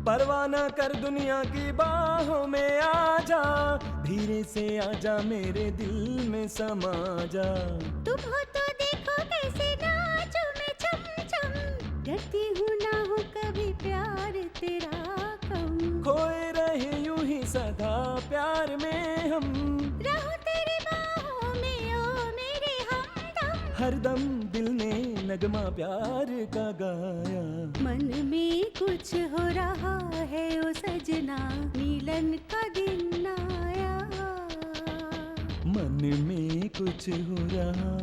परवाना कर दुनिया की बाहों में आजा, धीरे से आजा मेरे दिल में समा जा। तुम हो तो देखो कैसे नाचूं मैं छम छम, डरती हूँ ना हो कभी प्यार तेरा कम। खोए रहे यूं ही सदा प्यार में हम, रहो तेरी बाहों में ओ मेरे हमदम। हरदम दिल ने नगमा प्यार का गाया। मन में कुछ हो रहा है ओ सजना, मिलन का दिन आया। मन में कुछ हो रहा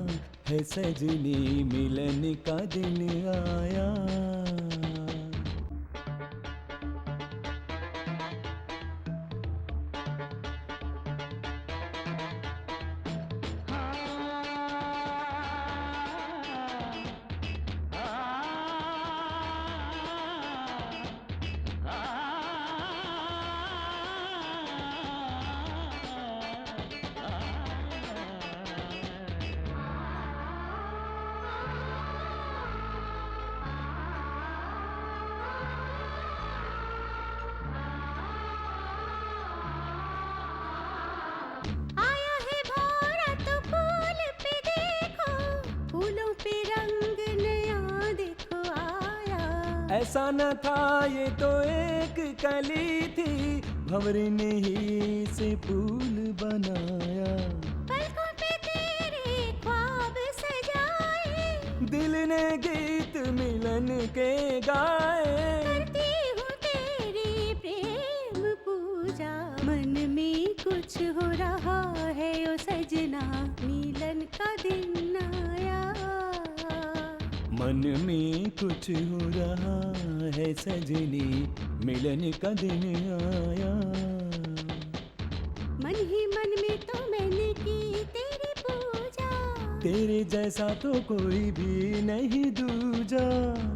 है सजनी, मिलन का दिन आया। आया है भौरा तो फूल पे देखो, फूलों पे रंग नया देखो आया। ऐसा न था ये तो एक कली थी, भंवरे ने ही से फूल बनाया। पलकों पे तेरे ख्वाब सजाए, दिल ने गीत मिलन के गाए। करती हूँ तेरी प्रेम पूजा। मन में कुछ हो रहा है ओ सजना, मिलन का दिन आया। मन में कुछ हो रहा है सजनी, मिलन का दिन आया। मन ही मन में तो मैंने की तेरी पूजा, तेरे जैसा तो कोई भी नहीं दूजा।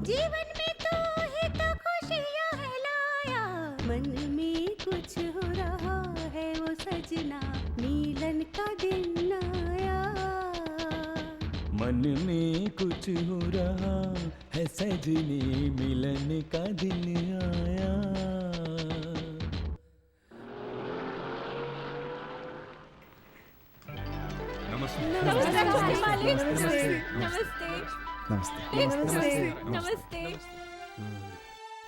जीवन में तू ही तो खुशियाँ है लाया। मन में कुछ हो रहा है वो सजना, मिलन का दिन आया। मन में कुछ हो रहा है सजनी, मिलन का दिन आया। नमस्ते मालिक। नमस्ते।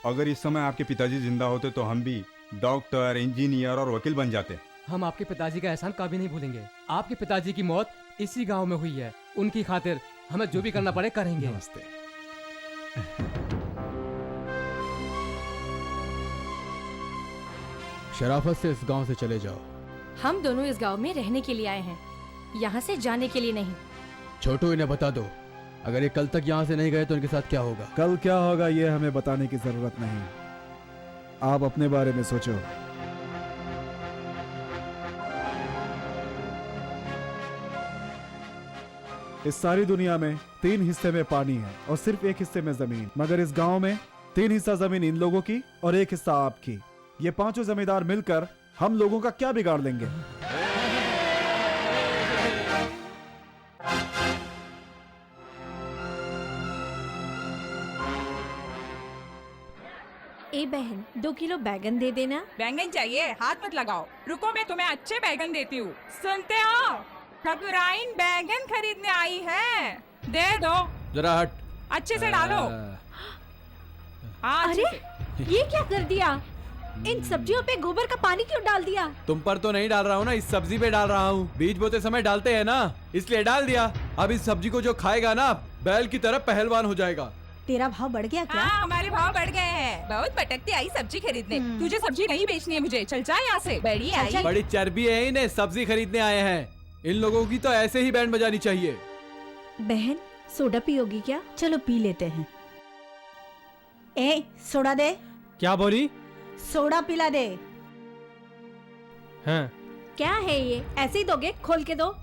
अगर इस समय आपके पिताजी जिंदा होते तो हम भी डॉक्टर, इंजीनियर और वकील बन जाते। हम आपके पिताजी का एहसान कभी नहीं भूलेंगे। आपके पिताजी की मौत इसी गांव में हुई है, उनकी खातिर हमें जो भी करना पड़े करेंगे। नमस्ते। शराफत से इस गांव से चले जाओ। हम दोनों इस गांव में रहने के लिए आए हैं, यहाँ से जाने के लिए नहीं। छोटू, इन्हें बता दो, अगर ये कल तक यहाँ से नहीं गए तो इनके साथ क्या होगा। कल क्या होगा ये हमें बताने की जरूरत नहीं, आप अपने बारे में सोचो। इस सारी दुनिया में 3 हिस्से में पानी है और सिर्फ 1 हिस्से में जमीन, मगर इस गांव में 3 हिस्सा जमीन इन लोगों की और 1 हिस्सा आपकी। ये 5 जमींदार मिलकर हम लोगों का क्या बिगाड़ देंगे। ए बहन, 2 किलो बैगन दे देना। बैंगन चाहिए? हाथ मत लगाओ, रुको मैं तुम्हें अच्छे बैगन देती हूँ। सुनते हो, ठकुराइन बैगन खरीदने आई है, दे दो। जरा हट। अच्छे से डालो। हाँ, अरे ये क्या कर दिया? इन सब्जियों पे गोबर का पानी क्यों डाल दिया? तुम पर तो नहीं डाल रहा हूँ ना, इस सब्जी पे डाल रहा हूँ। बीज बोते समय डालते हैं ना, इसलिए डाल दिया। अब इस सब्जी को जो खाएगा ना, बैल की तरह पहलवान हो जाएगा। तेरा भाव बढ़ गया क्या? हाँ, हमारे भाव बढ़ गए हैं। बहुत भटकती आई सब्जी खरीदने। तुझे सब्जी नहीं बेचनी है मुझे, चल जा यहाँ से। बड़ी आई। बड़ी चर्बी है इन्हें, सब्जी खरीदने आए हैं। इन लोगों की तो ऐसे ही बैंड बजानी चाहिए। बहन, सोडा पियोगी क्या? चलो पी लेते हैं। ए, सोडा दे। क्या बोली? सोडा पिला दे। हाँ। क्या है ये? ऐसे ही दोगे? खोल के दो।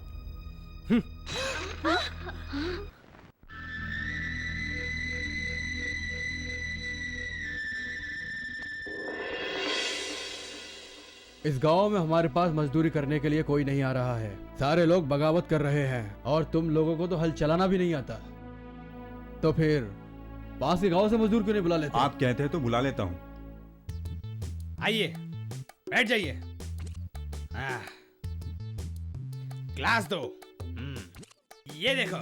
इस गांव में हमारे पास मजदूरी करने के लिए कोई नहीं आ रहा है। सारे लोग बगावत कर रहे हैं और तुम लोगों को तो हल चलाना भी नहीं आता। तो फिर पास के गांव से मजदूर क्यों नहीं बुला लेते? आप कहते हैं तो बुला लेता हूँ, आइए, बैठ जाइए। ग्लास दो। ये देखो।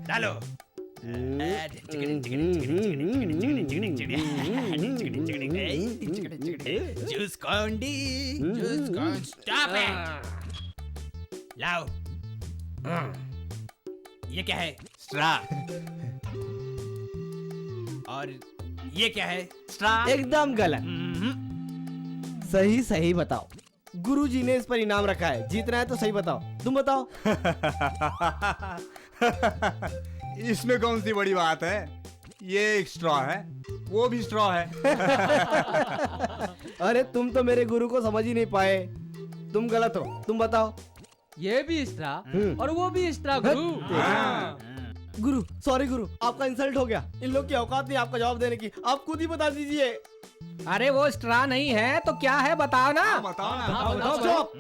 डालो। जूस कौन डी? जूस कौन? Stop it. लाओ। ये क्या है? स्ट्रा। और ये क्या है? स्ट्रा। एकदम गलत। सही सही बताओ। गुरुजी ने इस पर इनाम रखा है, जीतना है तो सही बताओ। तुम बताओ। इसमें कौन सी बड़ी बात है? ये एक स्ट्रॉ है, वो भी स्ट्रॉ है। अरे तुम तो मेरे गुरु को समझ ही नहीं पाए। तुम गलत हो, तुम बताओ। ये भी स्ट्रा और वो भी स्ट्रा गुरु। गुरु सॉरी गुरु, आपका इंसल्ट हो गया। इन लोग की औकात नहीं आपका जवाब देने की, आप खुद ही बता दीजिए। अरे वो स्ट्रा नहीं है तो क्या है बताओ ना। बताओ ना। चुप।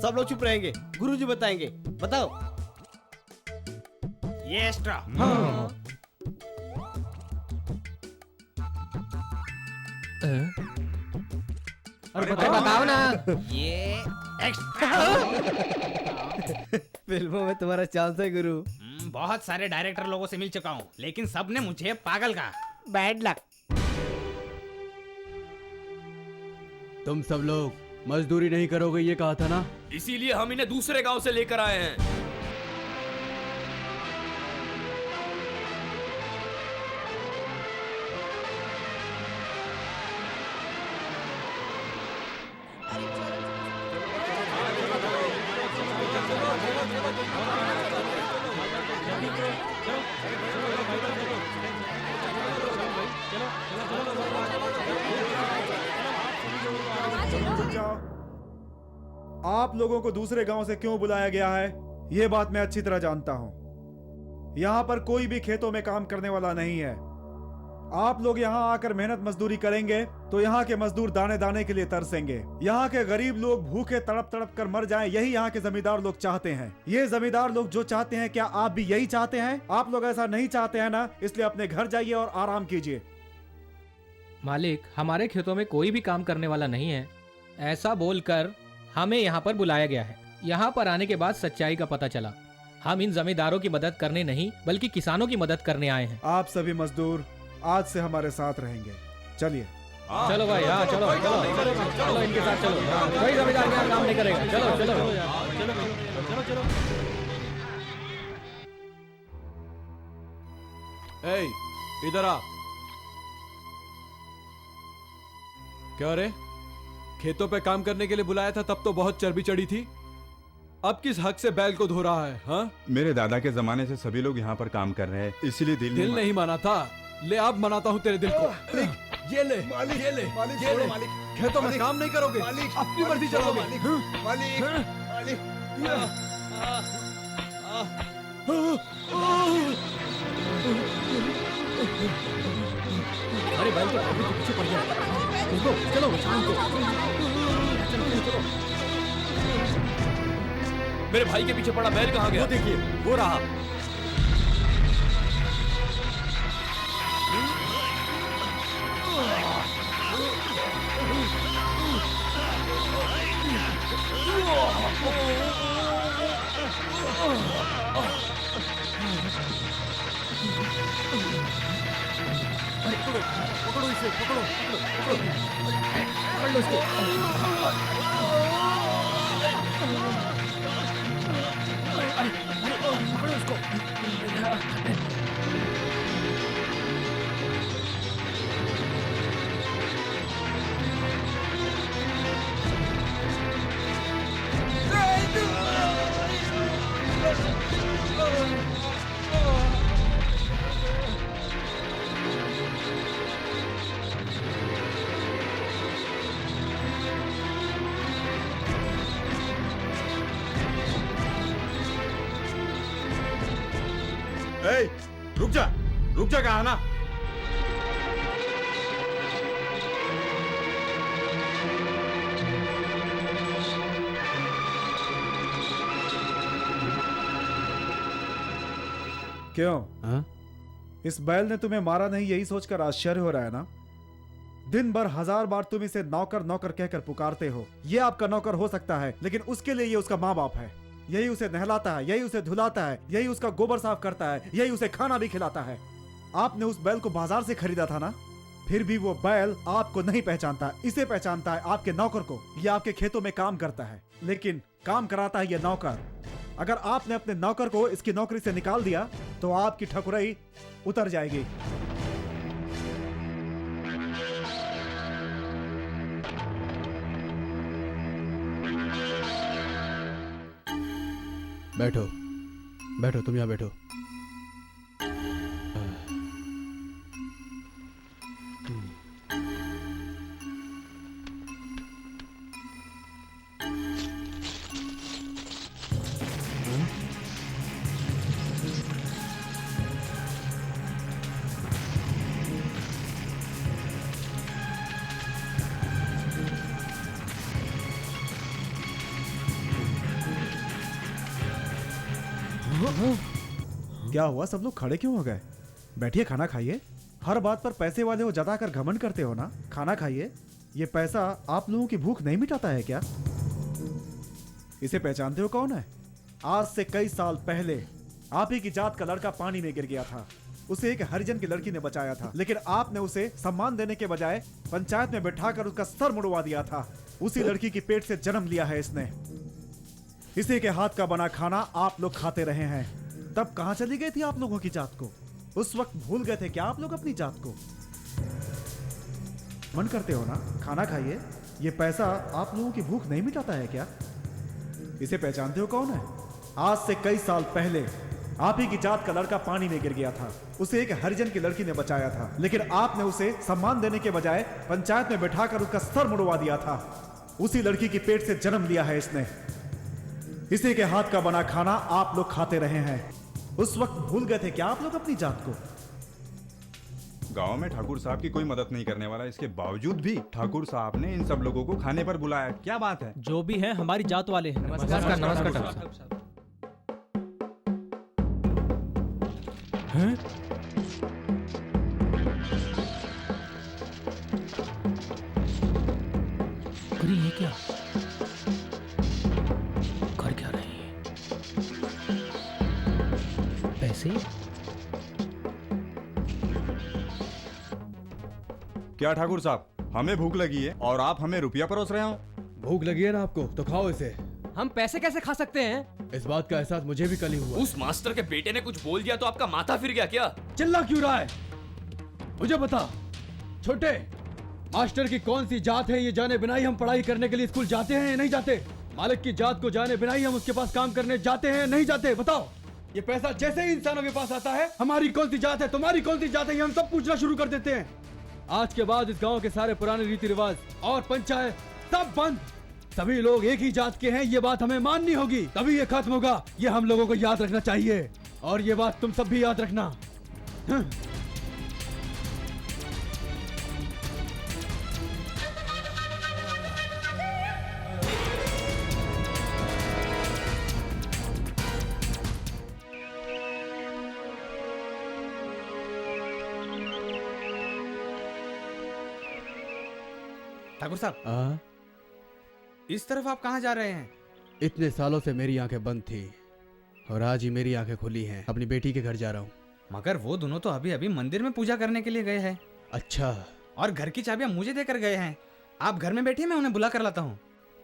सब लोग चुप रहेंगे, गुरुजी बताएंगे। बताओ। ये स्ट्रा। अरे बताओ ना। ये एक्स्ट्रा। फिल्मों में तुम्हारा चांस है गुरु। बहुत सारे डायरेक्टर लोगों से मिल चुका हूँ, लेकिन सबने मुझे पागल कहा। Bad luck. तुम सब लोग मजदूरी नहीं करोगे ये कहा था ना? इसीलिए हम इन्हें दूसरे गांव से लेकर आए हैं। आप लोगों को दूसरे गांव से क्यों बुलाया गया है, ये बात मैं अच्छी तरह जानता हूं। यहाँ पर कोई भी खेतों में काम करने वाला नहीं है। आप लोग यहाँ आकर मेहनत मजदूरी करेंगे तो यहाँ के मजदूर दाने दाने के लिए तरसेंगे। यहाँ के गरीब लोग भूखे तड़प तड़प कर मर जाएं, यही यहाँ के जमींदार लोग चाहते हैं। ये जमींदार लोग जो चाहते हैं, क्या आप भी यही चाहते हैं? आप लोग ऐसा नहीं चाहते हैं ना, इसलिए अपने घर जाइए और आराम कीजिए। मालिक, हमारे खेतों में कोई भी काम करने वाला नहीं है, ऐसा बोलकर हमें यहाँ पर बुलाया गया है। यहाँ पर आने के बाद सच्चाई का पता चला। हम इन जमींदारों की मदद करने नहीं बल्कि किसानों की मदद करने आए हैं। आप सभी मजदूर आज से हमारे साथ रहेंगे। चलिए। चलो भाई, हाँ चलो चलो इनके साथ चलो। कोई जमींदार यहाँ काम नहीं करेगा। चलो चलो चलो चलो। ए, इधर आ। क्या रे, खेतों पे काम करने के लिए बुलाया था तब तो बहुत चर्बी चढ़ी थी, अब किस हक से बैल को धो रहा है? हाँ, मेरे दादा के जमाने से सभी लोग यहाँ पर काम कर रहे हैं, इसीलिए दिल नहीं माना था। ले अब मनाता हूँ तेरे दिल को। ये ले, ये ले, ये ले। खेतों में काम नहीं करोगे, अपनी मर्जी चलोगे। अरे बैल के पीछे पड़ गया। चलो शाम को। मेरे भाई के पीछे पड़ा बैल कहाँ गया? वो देखिए, वो रहा। पकड़ो इसे, पकड़ो लो इसको। पकड़ो इसको। रुक जा कहा ना। क्यों? इस बैल ने तुम्हें मारा नहीं, यही सोचकर आश्चर्य हो रहा है ना? दिन भर 1000 बार तुम इसे नौकर नौकर कहकर पुकारते हो। ये आपका नौकर हो सकता है, लेकिन उसके लिए ये उसका माँ बाप है। यही उसे नहलाता है, यही उसे धुलाता है, यही उसका गोबर साफ करता है, यही उसे खाना भी खिलाता है। आपने उस बैल को बाजार से खरीदा था ना, फिर भी वो बैल आपको नहीं पहचानता। इसे पहचानता है, आपके नौकर को। ये आपके खेतों में काम करता है, लेकिन काम कराता है ये नौकर। अगर आपने अपने नौकर को इसकी नौकरी से निकाल दिया तो आपकी ठकुराई उतर जाएगी। बैठो बैठो, तुम यहाँ बैठो। क्या हुआ, सब लोग खड़े क्यों हो गए? बैठिए, खाना खाइए। हर बात पर पैसे वाले हो जता कर घमंड करते हो ना। खाना खाइए। ये पैसा आप लोगों की भूख नहीं मिटाता है क्या? इसे पहचानते हो कौन है? आज से कई साल पहले आप ही की जात का लड़का पानी में गिर गया था। उसे एक हरिजन की लड़की ने बचाया था, लेकिन आपने उसे सम्मान देने के बजाय पंचायत में बैठाकर उसका सर मुड़वा दिया था। उसी लड़की की पेट से जन्म लिया है इसने। इसी के हाथ का बना खाना आप लोग खाते रहे हैं। तब कहां चली गई थी आप लोगों की जात को? उस वक्त भूल गए थे क्या आप लोग अपनी जात को? मन करते हो ना, खाना खाइए। ये पैसा आप लोगों की भूख नहीं मिटाता है क्या? इसे पहचानते हो कौन है? आज से कई साल पहले आप ही की जात का लड़का पानी में गिर गया था। उसे एक हरिजन की लड़की ने बचाया था, लेकिन आपने उसे सम्मान देने के बजाय पंचायत में बैठाकर उसका सर मुड़वा दिया था। उसी लड़की की पेट से जन्म लिया है इसने। इसी के हाथ का बना खाना आप लोग खाते रहे हैं। उस वक्त भूल गए थे क्या आप लोग अपनी जात को? गांव में ठाकुर साहब की कोई मदद नहीं करने वाला, इसके बावजूद भी ठाकुर साहब ने इन सब लोगों को खाने पर बुलाया। क्या बात है? जो भी है हमारी जात वाले हैं। नमस्कार नमस्कार ठाकुर साहब। हैं? अरे ये क्या कर क्या रहे हैं? पैसे? क्या ठाकुर साहब, हमें भूख लगी है और आप हमें रुपया परोस रहे हो? भूख लगी है ना आपको, तो खाओ इसे। हम पैसे कैसे खा सकते हैं? इस बात का एहसास मुझे भी कल ही हुआ। उस मास्टर के बेटे ने कुछ बोल दिया तो आपका माथा फिर गया क्या? चिल्ला क्यों रहा है? मुझे बता, छोटे, मास्टर की कौन सी जात है ये जाने बिना ही हम पढ़ाई करने के लिए स्कूल जाते हैं या नहीं जाते? मालिक की जात को जाने बिना ही हम उसके पास काम करने जाते हैं नहीं जाते? बताओ। ये पैसा जैसे ही इंसानों के पास आता है, हमारी कौन सी जात है, तुम्हारी कौन सी जात है, ये हम सब पूछना शुरू कर देते हैं। आज के बाद इस गांव के सारे पुराने रीति रिवाज और पंचायत सब बंद। सभी लोग एक ही जात के हैं, ये बात हमें माननी होगी, तभी ये खत्म होगा। ये हम लोगों को याद रखना चाहिए, और ये बात तुम सब भी याद रखना। ठाकुर साहब, इस तरफ आप कहाँ जा रहे हैं? इतने सालों से मेरी आंखें बंद थी और आज ही मेरी आंखें खुली हैं। अपनी बेटी के घर जा रहा हूँ। मगर वो दोनों तो अभी अभी मंदिर में पूजा करने के लिए गए हैं। अच्छा। और घर की चाबियां मुझे देकर गए हैं। आप घर में बैठिए, मैं उन्हें बुला कर लाता हूँ।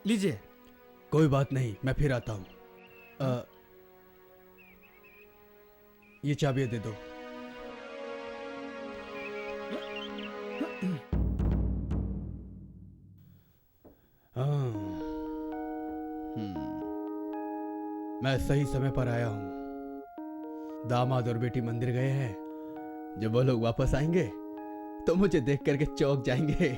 लीजिए। कोई बात नहीं, मैं फिर आता हूँ। ये चाबियां दे दो। मैं सही समय पर आया हूँ। दामाद और बेटी मंदिर गए हैं। जब वो लोग वापस आएंगे तो मुझे देख करके चौंक जाएंगे।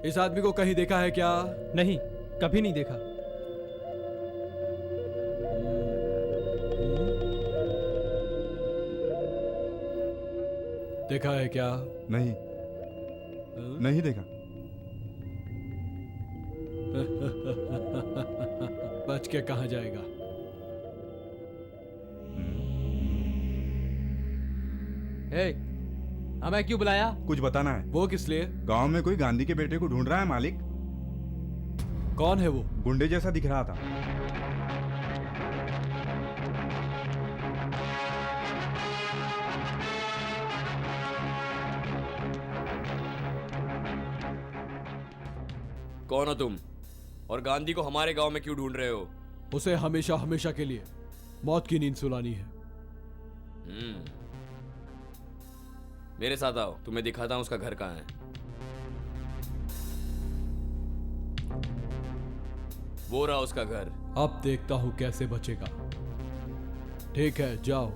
इस आदमी को कहीं देखा है क्या? नहीं, कभी नहीं देखा। देखा है क्या? नहीं, नहीं देखा। बच के कहाँ जाएगा। हमें क्यों बुलाया? कुछ बताना है। वो किस लिए? गांव में कोई गांधी के बेटे को ढूंढ रहा है मालिक। कौन है वो? गुंडे जैसा दिख रहा था। कौन हो तुम और गांधी को हमारे गांव में क्यों ढूंढ रहे हो? उसे हमेशा हमेशा के लिए मौत की नींद सुलानी है। मेरे साथ आओ, तुम्हें दिखाता हूं उसका घर कहाँ है। वो रहा उसका घर। अब देखता हूं कैसे बचेगा। ठीक है, जाओ।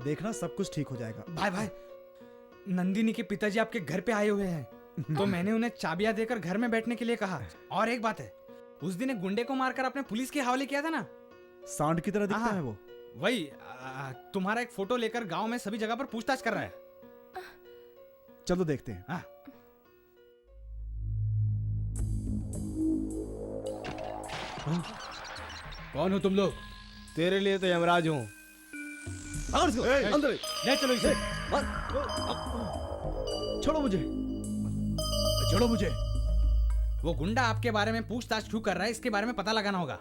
देखना सब कुछ ठीक हो जाएगा। भाई भाई, नंदिनी के पिताजी आपके घर पे आए हुए हैं, तो मैंने उन्हें चाबियां देकर घर में बैठने के लिए कहा। और एक बात है, उस दिन एक गुंडे को मारकर आपने पुलिस के हवाले किया था ना? सांड की तरह दिखता है वो। वही तुम्हारा एक फोटो लेकर गांव में सभी जगह पर पूछताछ कर रहा है। चलो देखते हैं। कौन हो तुम लोग? तेरे लिए तो यमराज हूँ। अंदर ले चलो इसे। छोड़ो मुझे, छोड़ो मुझे। वो गुंडा आपके बारे में पूछताछ क्यों कर रहा है, इसके बारे में पता लगाना होगा।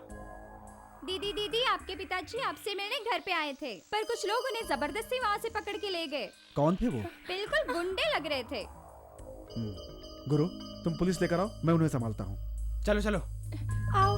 दीदी दीदी, आपके पिताजी आपसे मिलने घर पे आए थे, पर कुछ लोग उन्हें जबरदस्ती वहाँ से पकड़ के ले गए। कौन थे वो? बिल्कुल गुंडे लग रहे थे। गुरु, तुम पुलिस लेकर आओ, मैं उन्हें संभालता हूँ। चलो चलो आओ।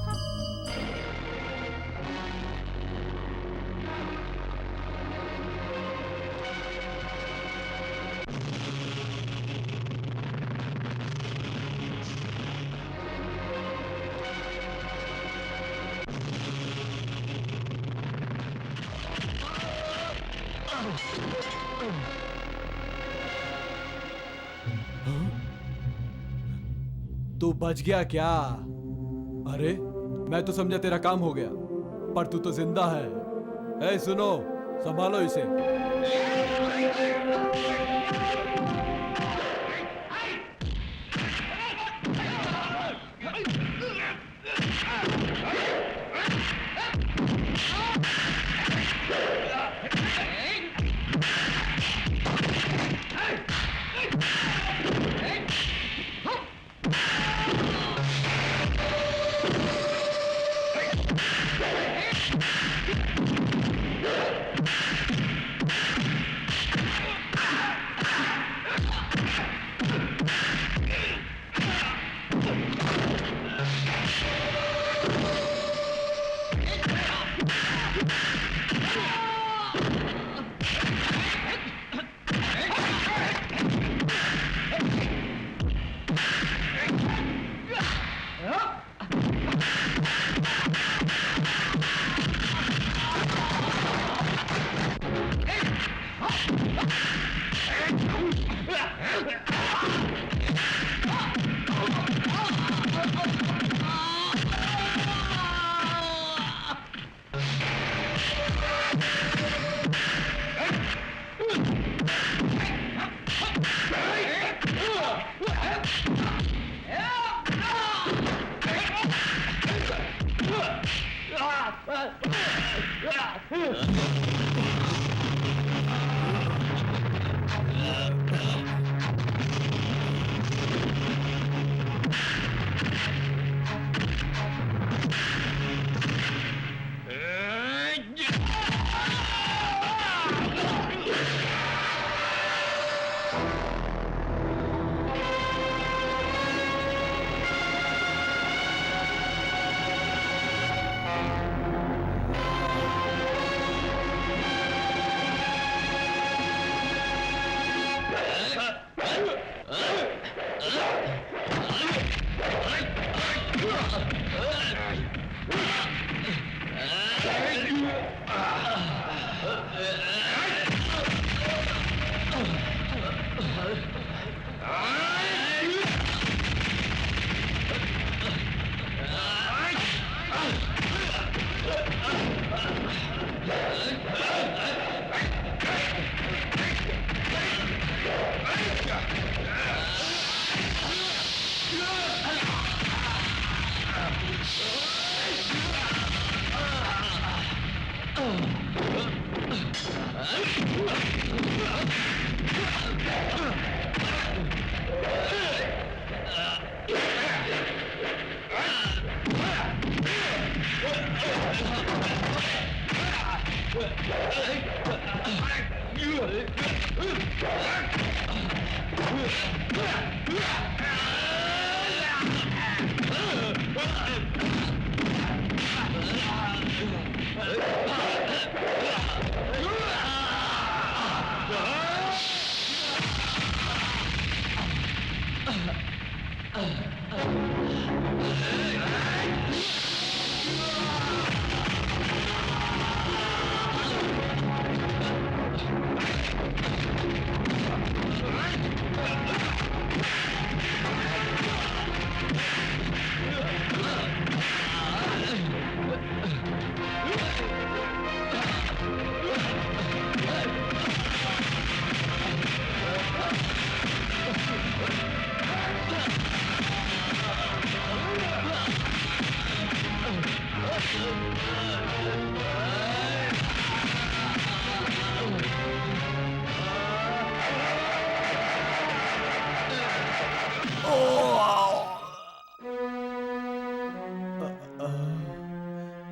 तू बच गया क्या? अरे मैं तो समझा तेरा काम हो गया, पर तू तो जिंदा है। ए सुनो, संभालो इसे।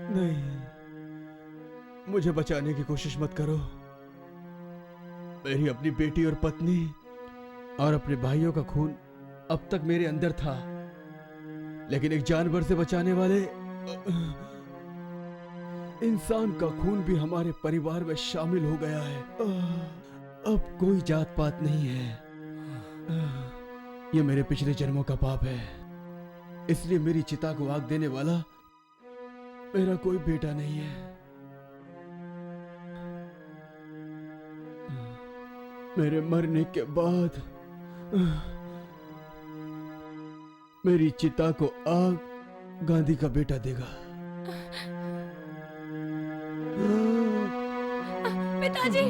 नहीं, मुझे बचाने की कोशिश मत करो। मेरी अपनी बेटी और पत्नी और अपने भाइयों का खून अब तक मेरे अंदर था, लेकिन एक जानवर से बचाने वाले इंसान का खून भी हमारे परिवार में शामिल हो गया है। अब कोई जात पात नहीं है। ये मेरे पिछले जन्मों का पाप है, इसलिए मेरी चिता को आग देने वाला मेरा कोई बेटा नहीं है। मेरे मरने के बाद मेरी चिता को आग गांधी का बेटा देगा। पिताजी